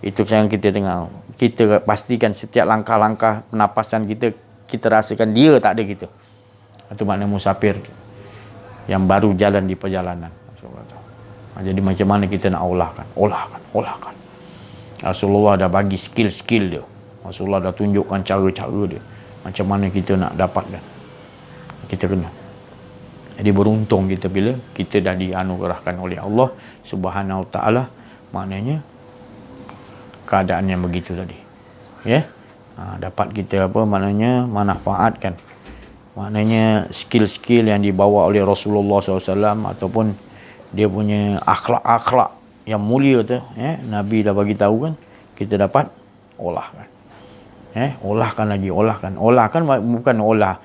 Itu yang kita dengar. Kita pastikan setiap langkah-langkah penapasan kita rasakan dia tak ada kita. Itu makna musafir yang baru jalan di perjalanan. Jadi macam mana kita nak olahkan. Rasulullah dah bagi skill-skill dia. Rasulullah dah tunjukkan cara-cara dia. Macam mana kita nak dapatkan. Kita kena. Jadi beruntung kita bila kita dah dianugerahkan oleh Allah Subhanahu Wa Taala. Maknanya keadaan yang begitu tadi. Dapat kita manfaatkan. Maknanya skill-skill yang dibawa oleh Rasulullah SAW ataupun dia punya akhlak-akhlak yang mulia tu, Nabi dah bagi tahu kan, kita dapat olahkan. Olahkan lagi, olahkan bukan olah.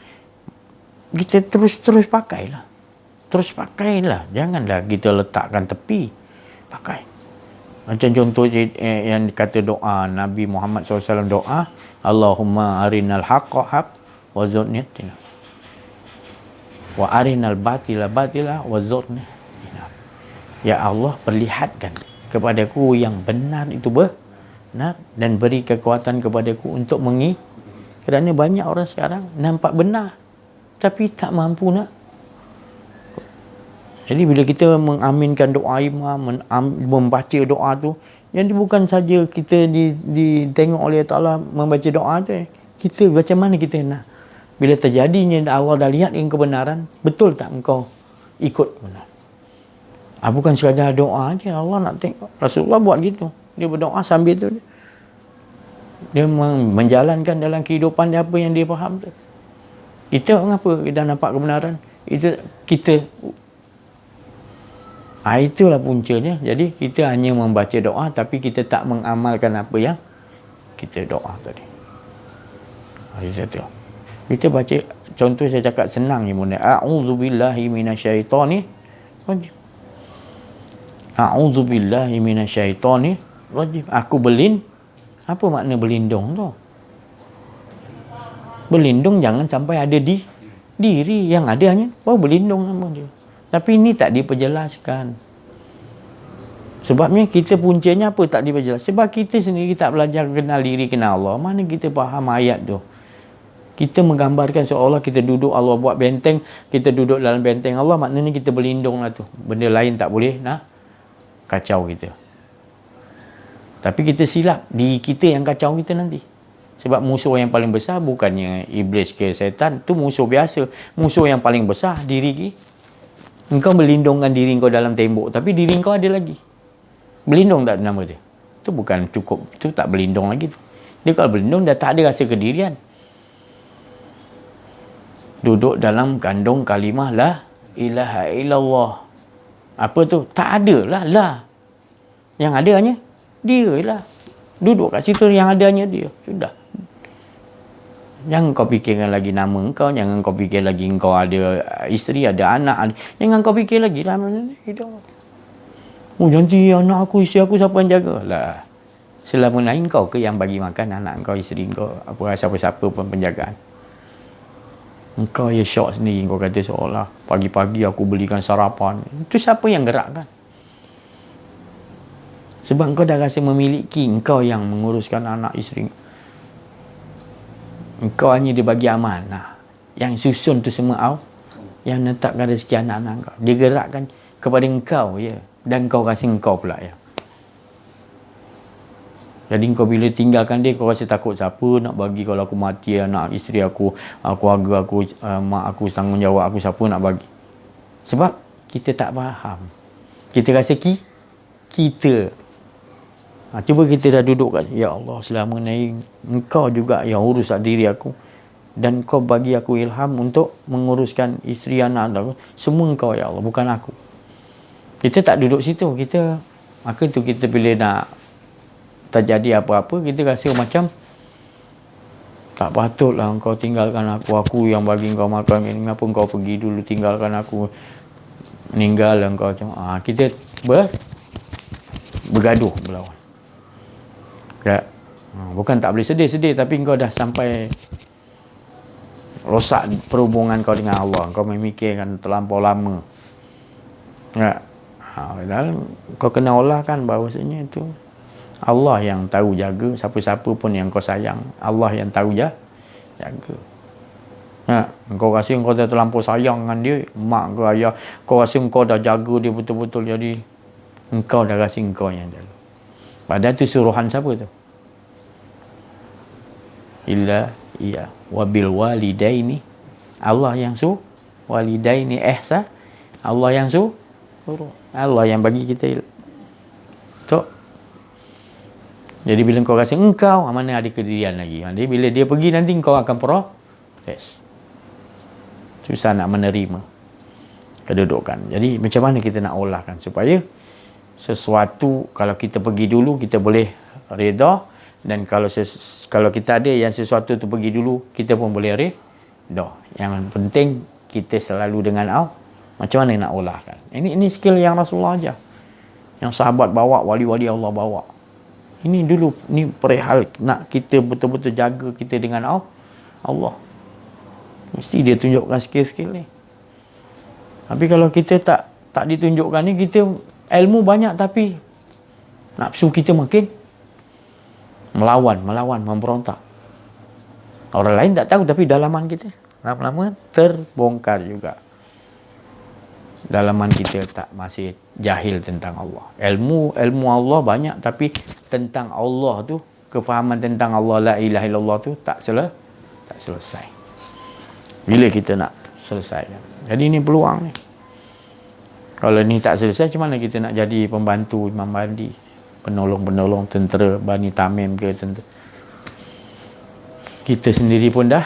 Kita terus pakailah. Janganlah kita letakkan tepi. Pakai. Macam contoh yang kata doa Nabi Muhammad SAW, doa Allahumma arinal haqqa haq wa zidna ihtina, wa arinal batila batila wa zidna ihtina. Ya Allah, perlihatkan kepadaku yang benar itu benar dan beri kekuatan kepadaku untuk mengikuti. Kerana banyak orang sekarang nampak benar tapi tak mampu nak. Jadi bila kita mengaminkan doa imam, membaca doa tu, yang bukan saja kita ditengok oleh Allah membaca doa tu, kita macam mana kita nak, bila terjadinya Allah dah lihat yang kebenaran, betul tak engkau ikut benar? Bukan sekadar doa aja, Allah nak tengok. Rasulullah buat gitu, dia berdoa sambil tu dia menjalankan dalam kehidupan dia apa yang dia faham tu. Kita mengapa kita nampak kebenaran, itu kita. Itulah puncanya. Jadi kita hanya membaca doa tapi kita tak mengamalkan apa yang kita doa tadi. Itu. Kita baca, contoh saya cakap senang ni bunda. A'udzubillahi minasyaitonir rajim. A'udzubillahi minasyaitonir rajim. Aku apa makna berlindung tu? Berlindung jangan sampai ada di diri, yang ada hanya berlindung sama dia. Tapi ini tak diperjelaskan. Sebabnya kita puncanya apa tak diperjelaskan? Sebab kita sendiri tak belajar kenal diri, kenal Allah. Mana kita faham ayat tu? Kita menggambarkan seolah kita duduk, Allah buat benteng, kita duduk dalam benteng Allah, maknanya kita berlindung lah tu. Benda lain tak boleh nak kacau kita. Tapi kita silap, diri kita yang kacau kita nanti. Sebab musuh yang paling besar bukannya iblis ke setan, tu musuh biasa. Musuh yang paling besar diri kita. Engkau melindungkan diri engkau dalam tembok, tapi diri engkau ada lagi. Berlindung tak nama dia? Itu bukan cukup, itu tak berlindung lagi tu. Dia kalau berlindung dah tak ada rasa kedirian. Duduk dalam kandung kalimah la ilaha illallah. Apa tu? Tak ada lah la. Yang ada hanya dia lah. Duduk kat situ yang ada hanya dia. Sudah. Jangan kau fikirkan lagi nama engkau, jangan kau fikir lagi engkau ada isteri, ada anak, jangan kau fikir lagi lah hidup. Nanti anak aku, isteri aku siapa yang jaga? Lah, selama ni kau ke yang bagi makan anak engkau, isteri engkau, apa siapa-siapa pun penjagaan. Engkau ya syok sendiri, kau kata seolah pagi-pagi aku belikan sarapan. Itu siapa yang gerakkan? Sebab engkau dah rasa memiliki, engkau yang menguruskan anak, isteri. Engkau hanya dibagi amanah. Yang susun tu semua Allah yang menetapkan rezeki anak-anak engkau. Dia gerakkan kepada engkau ya. Dan kau rasa engkau pula ya. Jadi engkau bila tinggalkan dia, kau rasa takut siapa nak bagi kalau aku mati, anak, isteri aku, keluarga aku, mak aku, tanggungjawab aku, siapa nak bagi. Sebab kita tak faham. Kita rasa kita. Cuba kita dah duduk kat, ya Allah, selama ni engkau juga yang urus diri aku, dan kau bagi aku ilham untuk menguruskan isteri, anak aku. Semua engkau ya Allah, bukan aku. Kita tak duduk situ. Maka tu kita bila nak terjadi apa-apa, kita rasa macam tak patutlah engkau tinggalkan aku yang bagi engkau makan ini. Kenapa engkau pergi dulu tinggalkan aku, meninggal engkau macam kita bergaduh berlawan. Ya. Bukan tak boleh sedih, tapi kau dah sampai rosak perhubungan kau dengan Allah. Kau memikirkan terlampau lama. Ya. Padahal kau kena olahkan bahawasanya itu Allah yang tahu jaga. Siapa-siapa pun yang kau sayang, Allah yang tahu jaga. Ya. Kau rasa kau dah terlampau sayang dengan dia, mak kau, ayah, kau rasa kau dah jaga dia betul-betul, jadi engkau dah rasa engkau yang jaga. Padahal itu suruhan siapa tu? Iya. Wabil walidaini, Allah yang suruh. Walidaini ihsan, Allah yang suruh. Allah yang bagi kita. Jadi bila kau rasa engkau, mana ada kedirian lagi. Jadi bila dia pergi nanti kau akan protes. Susah nak menerima kedudukan. Jadi macam mana kita nak olahkan supaya sesuatu, kalau kita pergi dulu kita boleh reda, dan kalau kita ada yang sesuatu tu pergi dulu, kita pun boleh reda. Yang penting kita selalu dengan Allah. Macam mana nak olahkan? Ini skill yang Rasulullah ajar. Yang sahabat bawa, wali-wali Allah bawa. Ini dulu, ni perihal nak kita betul-betul jaga kita dengan Allah. Mesti dia tunjukkan skill-skill ni. Tapi kalau kita tak ditunjukkan ni, kita ilmu banyak tapi nafsu kita makin melawan, memberontak. Orang lain tak tahu tapi dalaman kita lama-lama terbongkar juga. Dalaman kita masih jahil tentang Allah. Ilmu Allah banyak tapi tentang Allah tu, kefahaman tentang Allah la ilaha illallah tu tak selesai. Bila kita nak selesaikan? Jadi ini peluang ni. Kalau ni tak selesai, macam mana kita nak jadi pembantu Imam Mahdi, penolong-penolong tentera Bani Tamim ke tentera? Kita sendiri pun dah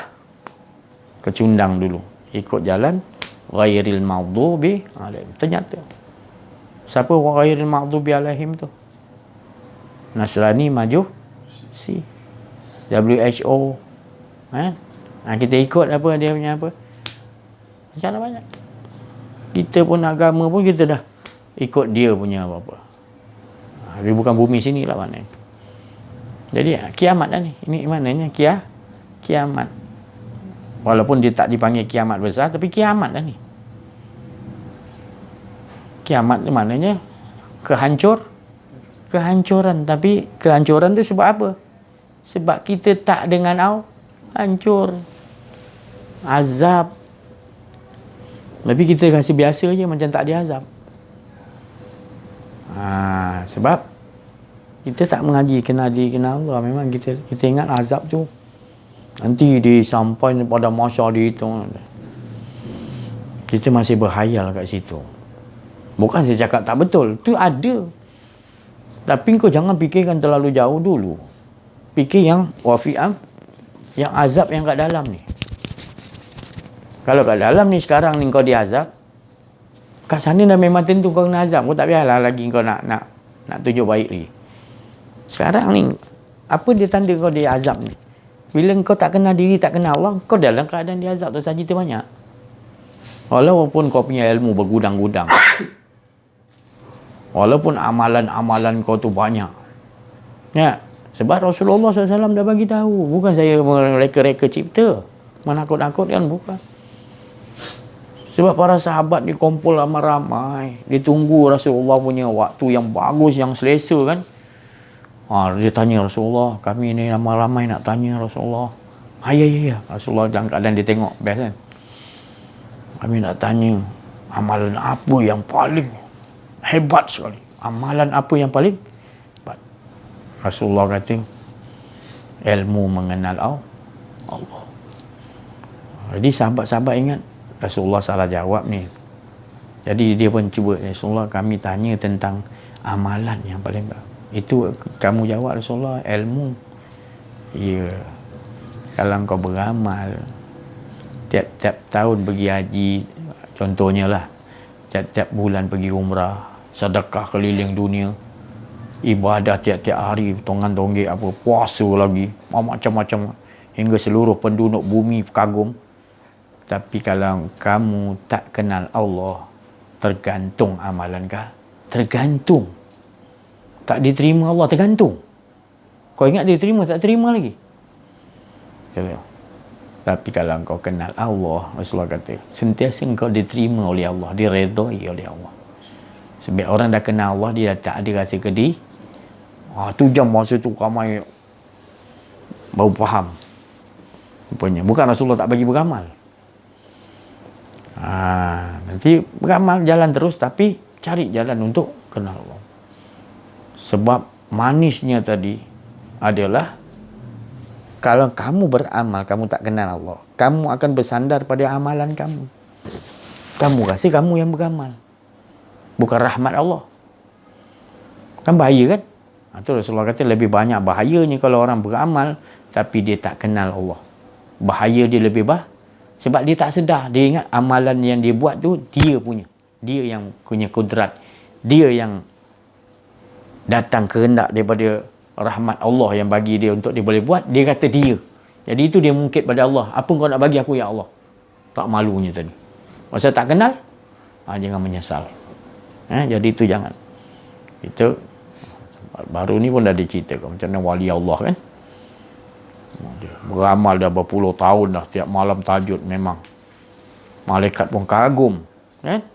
kecundang dulu, ikut jalan ghairil maghdubi alaihim. Ternyata siapa ghairil maghdubi alaihim tu? Nasrani Majusi, WHO, kan? Kita ikut apa dia punya apa? Macam mana banyak. Kita pun agama pun kita dah ikut dia punya apa-apa. Dia bukan bumi sini lah mana. Jadi kiamat dah ni. Ini maknanya kiamat. Walaupun dia tak dipanggil kiamat besar, tapi kiamat dah ni. Kiamat tu maknanya kehancuran. Tapi kehancuran tu sebab apa? Sebab kita tak dengan hancur. Azab. Tapi kita rasa biasa je, macam tak ada azab. Sebab kita tak mengaji kenal Allah. Memang kita ingat azab tu nanti dia sampai pada masa dia itu. Kita masih berhayal kat situ. Bukan saya cakap tak betul, tu ada. Tapi kau jangan fikirkan terlalu jauh dulu. Fikir yang wafi'am, yang azab yang kat dalam ni. Kalau kat dalam ni sekarang ni kau diazab, kat sana dah memang tentu kau kena azab. Kau tak payahlah lagi kau nak tunjuk baik lagi. Sekarang ni, apa dia tanda kau diazab ni? Bila kau tak kenal diri, tak kenal Allah, kau dalam keadaan diazab tu saja cerita banyak. Walaupun kau punya ilmu bergudang-gudang. Walaupun amalan-amalan kau tu banyak. Ya, sebab Rasulullah SAW dah bagi tahu. Bukan saya mereka-reka cipta. Menakut-nakut kan, bukan. Sebab para sahabat ni kumpul ramai-ramai. Dia tunggu Rasulullah punya waktu yang bagus, yang selesa kan. Dia tanya Rasulullah, kami ni ramai-ramai nak tanya Rasulullah. Ya. Rasulullah dalam keadaan dia tengok, best kan. Kami nak tanya, amalan apa yang paling hebat sekali? Amalan apa yang paling hebat? Rasulullah kata, ilmu mengenal Allah. Jadi sahabat-sahabat ingat, Rasulullah salah jawab ni. Jadi dia pun cuba, Rasulullah kami tanya tentang amalan yang paling baik. Itu kamu jawab Rasulullah, ilmu. Ya. Kalau kau beramal, tiap-tiap tahun pergi haji, contohnya lah, tiap-tiap bulan pergi umrah, sedekah keliling dunia, ibadah tiap-tiap hari, tongan-tonggek apa, puasa lagi, macam-macam, hingga seluruh penduduk bumi kagum. Tapi kalau kamu tak kenal Allah, tergantung amalan kah? Tergantung. Tak diterima Allah, tergantung. Kau ingat dia terima, tak terima lagi. Tapi kalau kau kenal Allah, Rasulullah kata, sentiasa kau diterima oleh Allah, diredai oleh Allah. Sebab orang dah kenal Allah, dia tak ada rasa kedih. Tu jam masa tu ramai baru faham. Rupanya. Bukan Rasulullah tak bagi beramal. Nanti beramal jalan terus, tapi cari jalan untuk kenal Allah. Sebab manisnya tadi adalah kalau kamu beramal, kamu tak kenal Allah, kamu akan bersandar pada amalan kamu. Kamu rasa kamu yang beramal, bukan rahmat Allah. Kan bahaya kan? Itu Rasulullah kata lebih banyak bahayanya kalau orang beramal tapi dia tak kenal Allah. Bahaya dia lebih sebab dia tak sedar. Dia ingat amalan yang dia buat tu dia punya. Dia yang punya kudrat. Dia yang datang kehendak daripada rahmat Allah yang bagi dia untuk dia boleh buat. Dia kata dia. Jadi itu dia mungkit pada Allah. Apa kau nak bagi aku ya Allah? Tak malunya tadi. Masa tak kenal, jangan menyesal. Jadi itu jangan. Kita baru ni pun dah diceritakan macam mana wali Allah kan. Dia beramal dah berpuluh tahun dah, tiap malam tahajud memang. Malaikat pun kagum kan.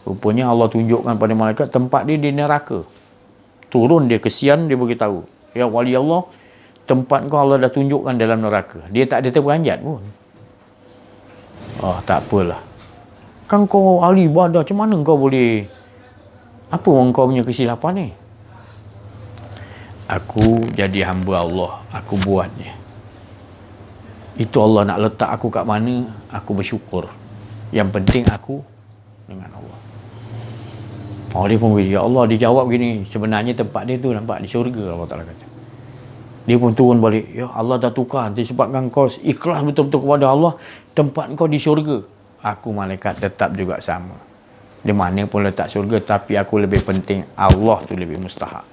Rupanya Allah tunjukkan pada malaikat tempat dia di neraka. Turun dia kesian, dia beritahu, ya wali Allah, tempat kau Allah dah tunjukkan dalam neraka. Dia tak ada terperanjat pun. Oh, tak apalah. Kan kau ahli ibadah, macam mana kau boleh, apa kau punya kesilapan ni? Aku jadi hamba Allah, aku buatnya. Itu Allah nak letak aku kat mana, aku bersyukur. Yang penting aku dengan Allah. Oh, dia pun ya Allah, dia jawab gini, sebenarnya tempat dia tu nampak di syurga, Allah Ta'ala kata. Dia pun turun balik, ya Allah dah tukar, disebabkan kau ikhlas betul-betul kepada Allah, tempat kau di syurga. Aku malaikat tetap juga sama. Di mana pun letak syurga, tapi aku lebih penting, Allah tu lebih mustahak.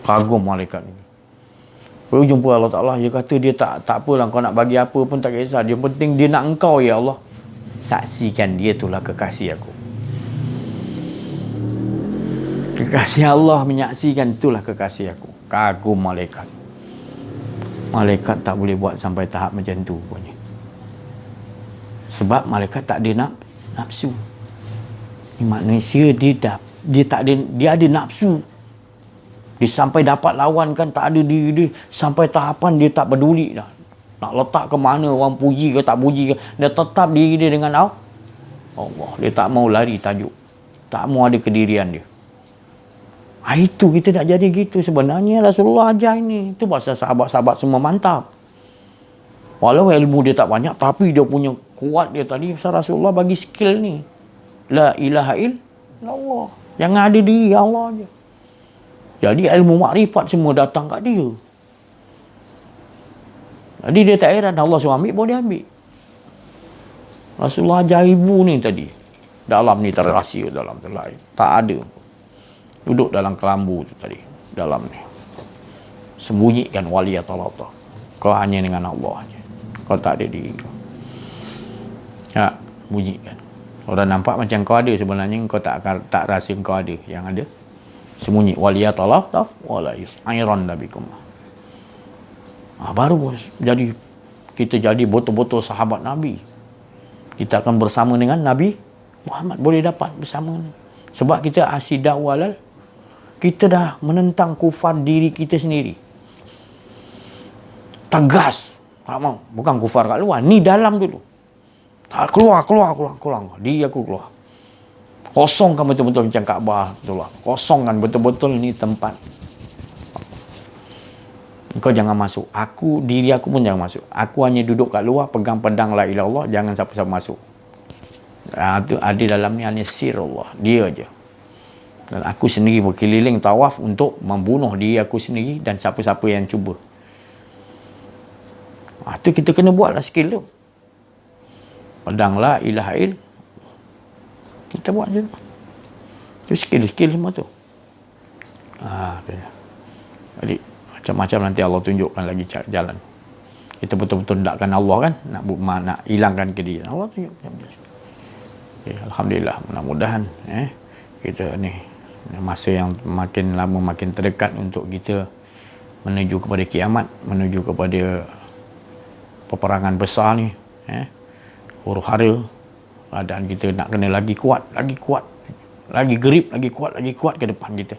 Kagum malaikat ni. Baru jumpa Allah Ta'ala, dia kata dia tak apalah, kau nak bagi apa pun tak kisah, dia penting dia nak engkau ya Allah. Saksikan dia itulah kekasih aku. Kekasih Allah menyaksikan itulah kekasih aku. Kagum malaikat. Malaikat tak boleh buat sampai tahap macam tu punya. Sebab malaikat tak ada nafsu. Ni manusia dia tak ada, dia ada nafsu. Dia sampai dapat lawan kan tak ada diri dia, sampai tahapan dia tak peduli dah. Nak letak ke mana, orang puji ke tak puji ke, dia tetap diri dia dengan Allah. Dia tak mau lari tajuk. Tak mau ada kedirian dia. Itu kita nak jadi gitu. Sebenarnya Rasulullah ajar ini. Itu pasal sahabat-sahabat semua mantap. Walau ilmu dia tak banyak, tapi dia punya kuat dia tadi. Pasal Rasulullah bagi skill ni. La ilaha illallah. Jangan ada diri Allah je. Jadi ilmu makrifat semua datang kat dia. Jadi dia tak heran Allah suruh ambil, boleh ambil. Rasulullah ajar ibu ni tadi. Dalam ni terrahsia, dalam terlain. Tak ada. Duduk dalam kelambu tu tadi, dalam ni. Sembunyikan waliyat Allah. Kau hanya dengan Allah je. Kau tak ada diri kau. Ya, bunyikan. Orang nampak macam kau ada, sebenarnya kau tak rasa kau ada. Yang ada sembunyi waliyat Allah wala yus'airan nabikum. Baru jadi kita jadi betul-betul sahabat Nabi. Kita akan bersama dengan Nabi Muhammad, boleh dapat bersama. Sebab kita asidah walal, kita dah menentang kufar diri kita sendiri. Tegas. Tak mau. Bukan kufar kat luar. Ni dalam dulu. Tak keluar. Diri aku keluar. Kosongkan betul-betul macam Kaabah. Kosongkan betul-betul ni tempat. Kau jangan masuk. Diri aku pun jangan masuk. Aku hanya duduk kat luar, pegang pedang la ilaha illallah, jangan siapa-siapa masuk. Itu ada dalam ni hanya sir Allah. Dia aja. Dan aku sendiri berkeliling tawaf untuk membunuh diri aku sendiri dan siapa-siapa yang cuba. Itu kita kena buatlah skill tu. Pedang la ilaha illallah. Kita buat je. Itu skill semua tu. Jadi macam-macam nanti Allah tunjukkan lagi jalan. Kita betul-betul hendakkan Allah kan, nak hilangkan kedirian. Allah tunjuk. Okay, alhamdulillah, mudah-mudahan kita ni masa yang makin lama makin terdekat untuk kita menuju kepada kiamat, menuju kepada peperangan besar ni, huru-hara. Keadaan kita nak kena lagi kuat, lagi gerip, lagi kuat ke depan kita.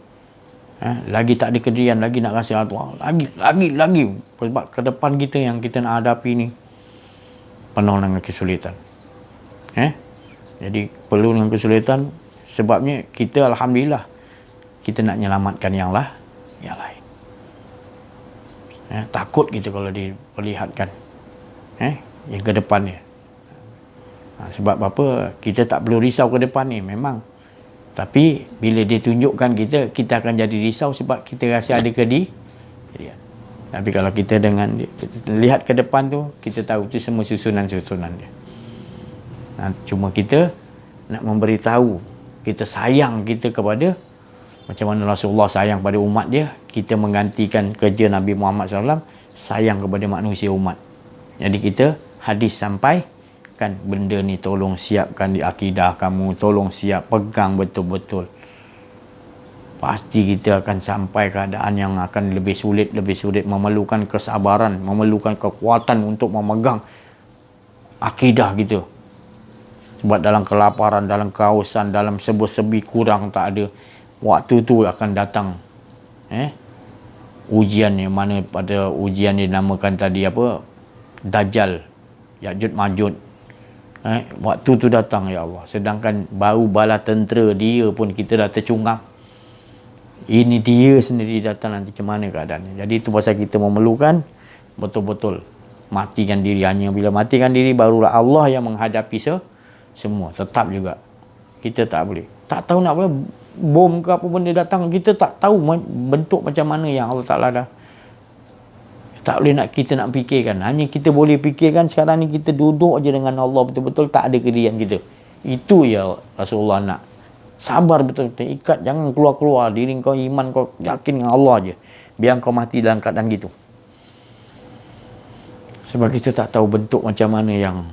Lagi tak ada kedirian, lagi nak rasa lagi. Sebab ke depan kita yang kita nak hadapi ni penuh dengan kesulitan. Jadi perlu dengan kesulitan, sebabnya kita alhamdulillah kita nak menyelamatkan yang lain. Takut kita kalau diperlihatkan yang ke depan ni. Sebab apa? Kita tak perlu risau ke depan ni memang. Tapi bila dia tunjukkan kita akan jadi risau sebab kita rasa ada kedirian. Tapi kalau kita lihat ke depan tu, kita tahu itu semua susunan-susunan dia. Cuma kita nak memberitahu kita sayang kita kepada, macam mana Rasulullah sayang pada umat dia, kita menggantikan kerja Nabi Muhammad SAW, sayang kepada manusia umat. Jadi kita hadis sampai kan, benda ni tolong siapkan di akidah kamu, tolong siap, pegang betul-betul. pasti kita akan sampai keadaan yang akan lebih sulit, memerlukan kesabaran, memerlukan kekuatan untuk memegang akidah kita. Sebab dalam kelaparan, dalam kehausan, dalam sebi kurang tak ada, waktu tu akan datang ujian yang mana pada ujian dinamakan tadi apa, Dajjal, Ya'juj Ma'juj. Waktu tu datang ya Allah, sedangkan baru bala tentera dia pun kita dah tercungap, ini dia sendiri datang, nanti macam mana keadaannya. Jadi itu pasal kita memerlukan betul-betul matikan diri. Hanya bila matikan diri barulah Allah yang menghadapi semua. Tetap juga kita tak boleh, tak tahu nak apa, bom ke apa benda datang, kita tak tahu bentuk macam mana yang Allah Ta'ala dah. Tak boleh nak kita nak fikirkan. Hanya kita boleh fikirkan sekarang ni kita duduk aja dengan Allah betul-betul, tak ada kedirian kita. Itu ya Rasulullah nak. Sabar betul-betul, ikat, jangan keluar-keluar diri kau, iman kau yakin dengan Allah aja. Biar kau mati dalam keadaan gitu. Sebab kita tak tahu bentuk macam mana yang,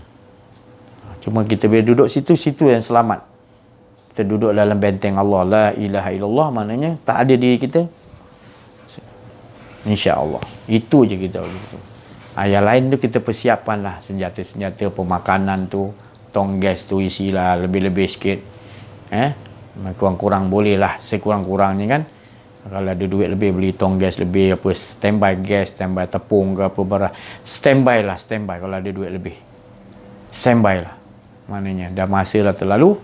cuma kita bila duduk situ yang selamat. Kita duduk dalam benteng Allah, la ilaha illallah, maknanya tak ada diri kita, insya-Allah. Itu je kita begitu. Yang lain tu kita persiapkanlah senjata-senjata pemakanan tu, tong gas tu isilah lebih-lebih sikit. Kurang-kurang boleh lah, sekurang-kurangnya kan. Kalau ada duit lebih, beli tong gas lebih, apa, standby gas, standby tepung ke apa barang, standby kalau ada duit lebih, standby lah. Maknanya dah masa dah terlalu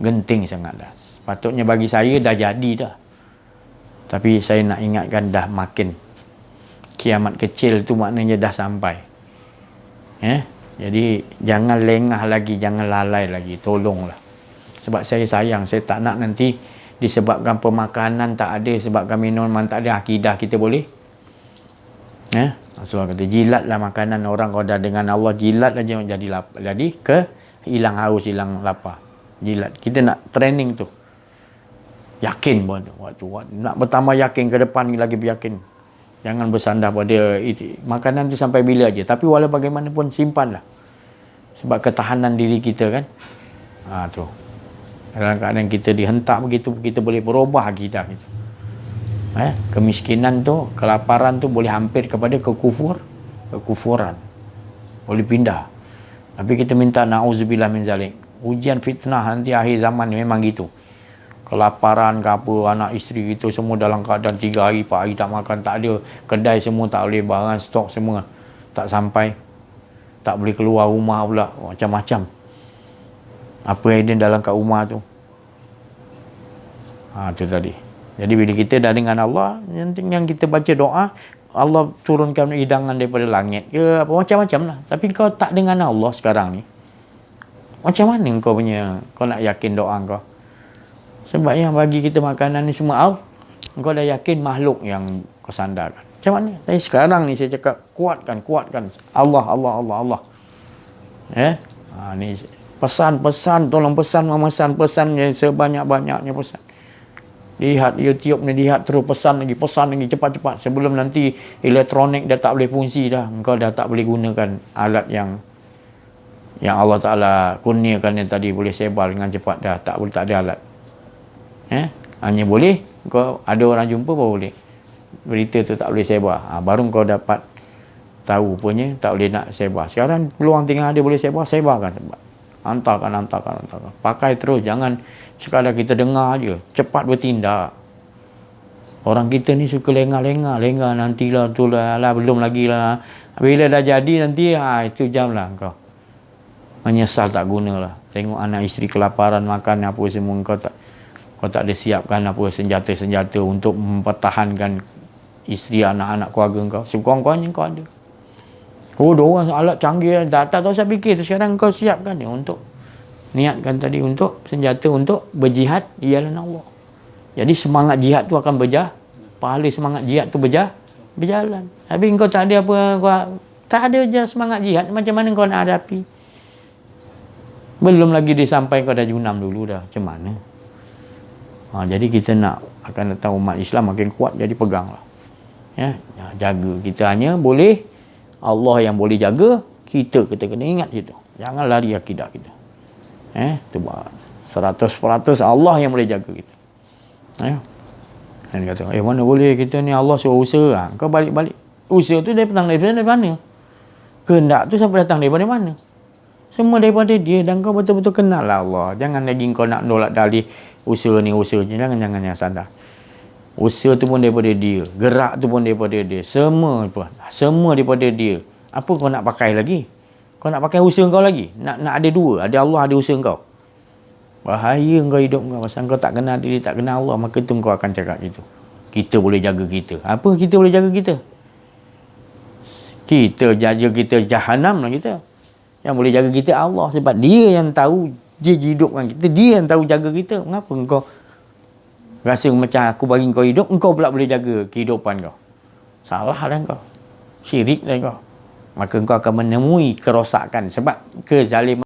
genting sangat dah. Patutnya bagi saya dah jadi dah, tapi saya nak ingatkan dah makin kiamat kecil tu maknanya dah sampai. Jadi jangan lengah lagi, jangan lalai lagi, tolonglah. Sebab saya sayang, saya tak nak nanti disebabkan pemakanan tak ada, sebabkan minuman tak ada, akidah kita boleh. Rasulullah kata, jilatlah makanan orang, kau dah dengan Allah, jilat aja jadi lapar, jadi hilang haus, hilang lapar. Jilat. Kita nak training tu. Yakin waktu nak bertambah yakin, ke depan lagi beryakin. Jangan bersandar pada makanan tu sampai bila aja. Tapi walau bagaimanapun simpanlah. Sebab ketahanan diri kita kan. Tu. Dalam keadaan kita dihentak begitu, kita boleh berubah akidah kita. Kemiskinan tu, kelaparan tu boleh hampir kepada kekufuran. Boleh pindah. Tapi kita minta na'udzubillah min zalik. Ujian fitnah nanti akhir zaman memang gitu. Kelaparan ke apa, anak isteri kita semua dalam keadaan 3 hari 4 hari tak makan, tak ada kedai, semua tak boleh, barang stok semua tak sampai, tak boleh keluar rumah pula, macam-macam apa yang ada dalam kat rumah tu. Tu tadi. Jadi bila kita dah dengan Allah, yang kita baca doa, Allah turunkan hidangan daripada langit ke apa, macam-macam lah. Tapi kau tak dengan Allah sekarang ni, macam mana kau nak yakin doa kau? Sebab yang bagi kita makanan ni semua kau dah yakin makhluk yang kau sandarkan. Macam mana? Tapi sekarang ni saya cakap, kuatkan Allah. Ni pesan, tolong pesan yang sebanyak-banyaknya pesan. Lihat YouTube ni, lihat terus pesan lagi cepat-cepat, sebelum nanti elektronik dah tak boleh fungsi dah, engkau dah tak boleh gunakan alat yang Allah Ta'ala kurniakan yang tadi, boleh sebar dengan cepat dah, tak ada alat. Hanya boleh kau ada orang jumpa baru boleh, berita tu tak boleh sebar, baru kau dapat tahu punya tak boleh nak sebar. Sekarang peluang tinggal ada, boleh sebarkan, hantarkan. Pakai terus, jangan sekadar kita dengar je, cepat bertindak. Orang kita ni suka lengah, nantilah tu lah, belum lagi lah. Bila dah jadi nanti, itu jam lah kau menyesal, tak guna lah. Tengok anak isteri kelaparan, makan apa semua, kau tak ada siapkan apa senjata-senjata untuk mempertahankan isteri, anak-anak, keluarga kau. Sekurang-kurangnya kau ada. Orang alat canggih, tak usah fikir tu. Sekarang kau siapkan ni untuk niatkan tadi, untuk senjata untuk berjihad ialah Allah. Jadi semangat jihad tu akan pahala semangat jihad tu berjalan. Tapi kau tak ada tak ada je semangat jihad, macam mana kau nak hadapi? Belum lagi disampai kau dah junam dulu dah, macam mana? Jadi kita akan datang umat Islam makin kuat, jadi peganglah. Jaga. Kita hanya boleh, Allah yang boleh jaga, kita kena ingat itu. Jangan lari akidah kita. Itu 100% Allah yang boleh jaga kita. Dan kata, mana boleh kita ni Allah suruh usaha. Kau balik-balik. Usaha tu dari mana? Kehendak tu sampai datang daripada mana? Semua daripada dia, dan kau betul-betul kenal lah Allah. Jangan lagi kau nak nolak dalih usaha ni, usaha ni. Jangan sadar. Usaha tu pun daripada dia. Gerak tu pun daripada dia. Semua daripada dia. Apa kau nak pakai lagi? Kau nak pakai usaha kau lagi? Nak ada dua. Ada Allah, ada usaha kau. Bahaya kau hidup kau. Pasal kau tak kenal diri, tak kenal Allah. Maka tu kau akan cakap gitu. Kita boleh jaga kita. Apa kita boleh jaga kita? Kita jaga kita jahanam lah kita. Yang boleh jaga kita Allah. Sebab dia yang tahu, dia hidupkan kita. Dia yang tahu jaga kita. Mengapa kau rasa macam aku bagi kau hidup, engkau pula boleh jaga kehidupan kau? Salah dah kau. Syirik dah kau. Maka kau akan menemui kerosakan. Sebab kezaliman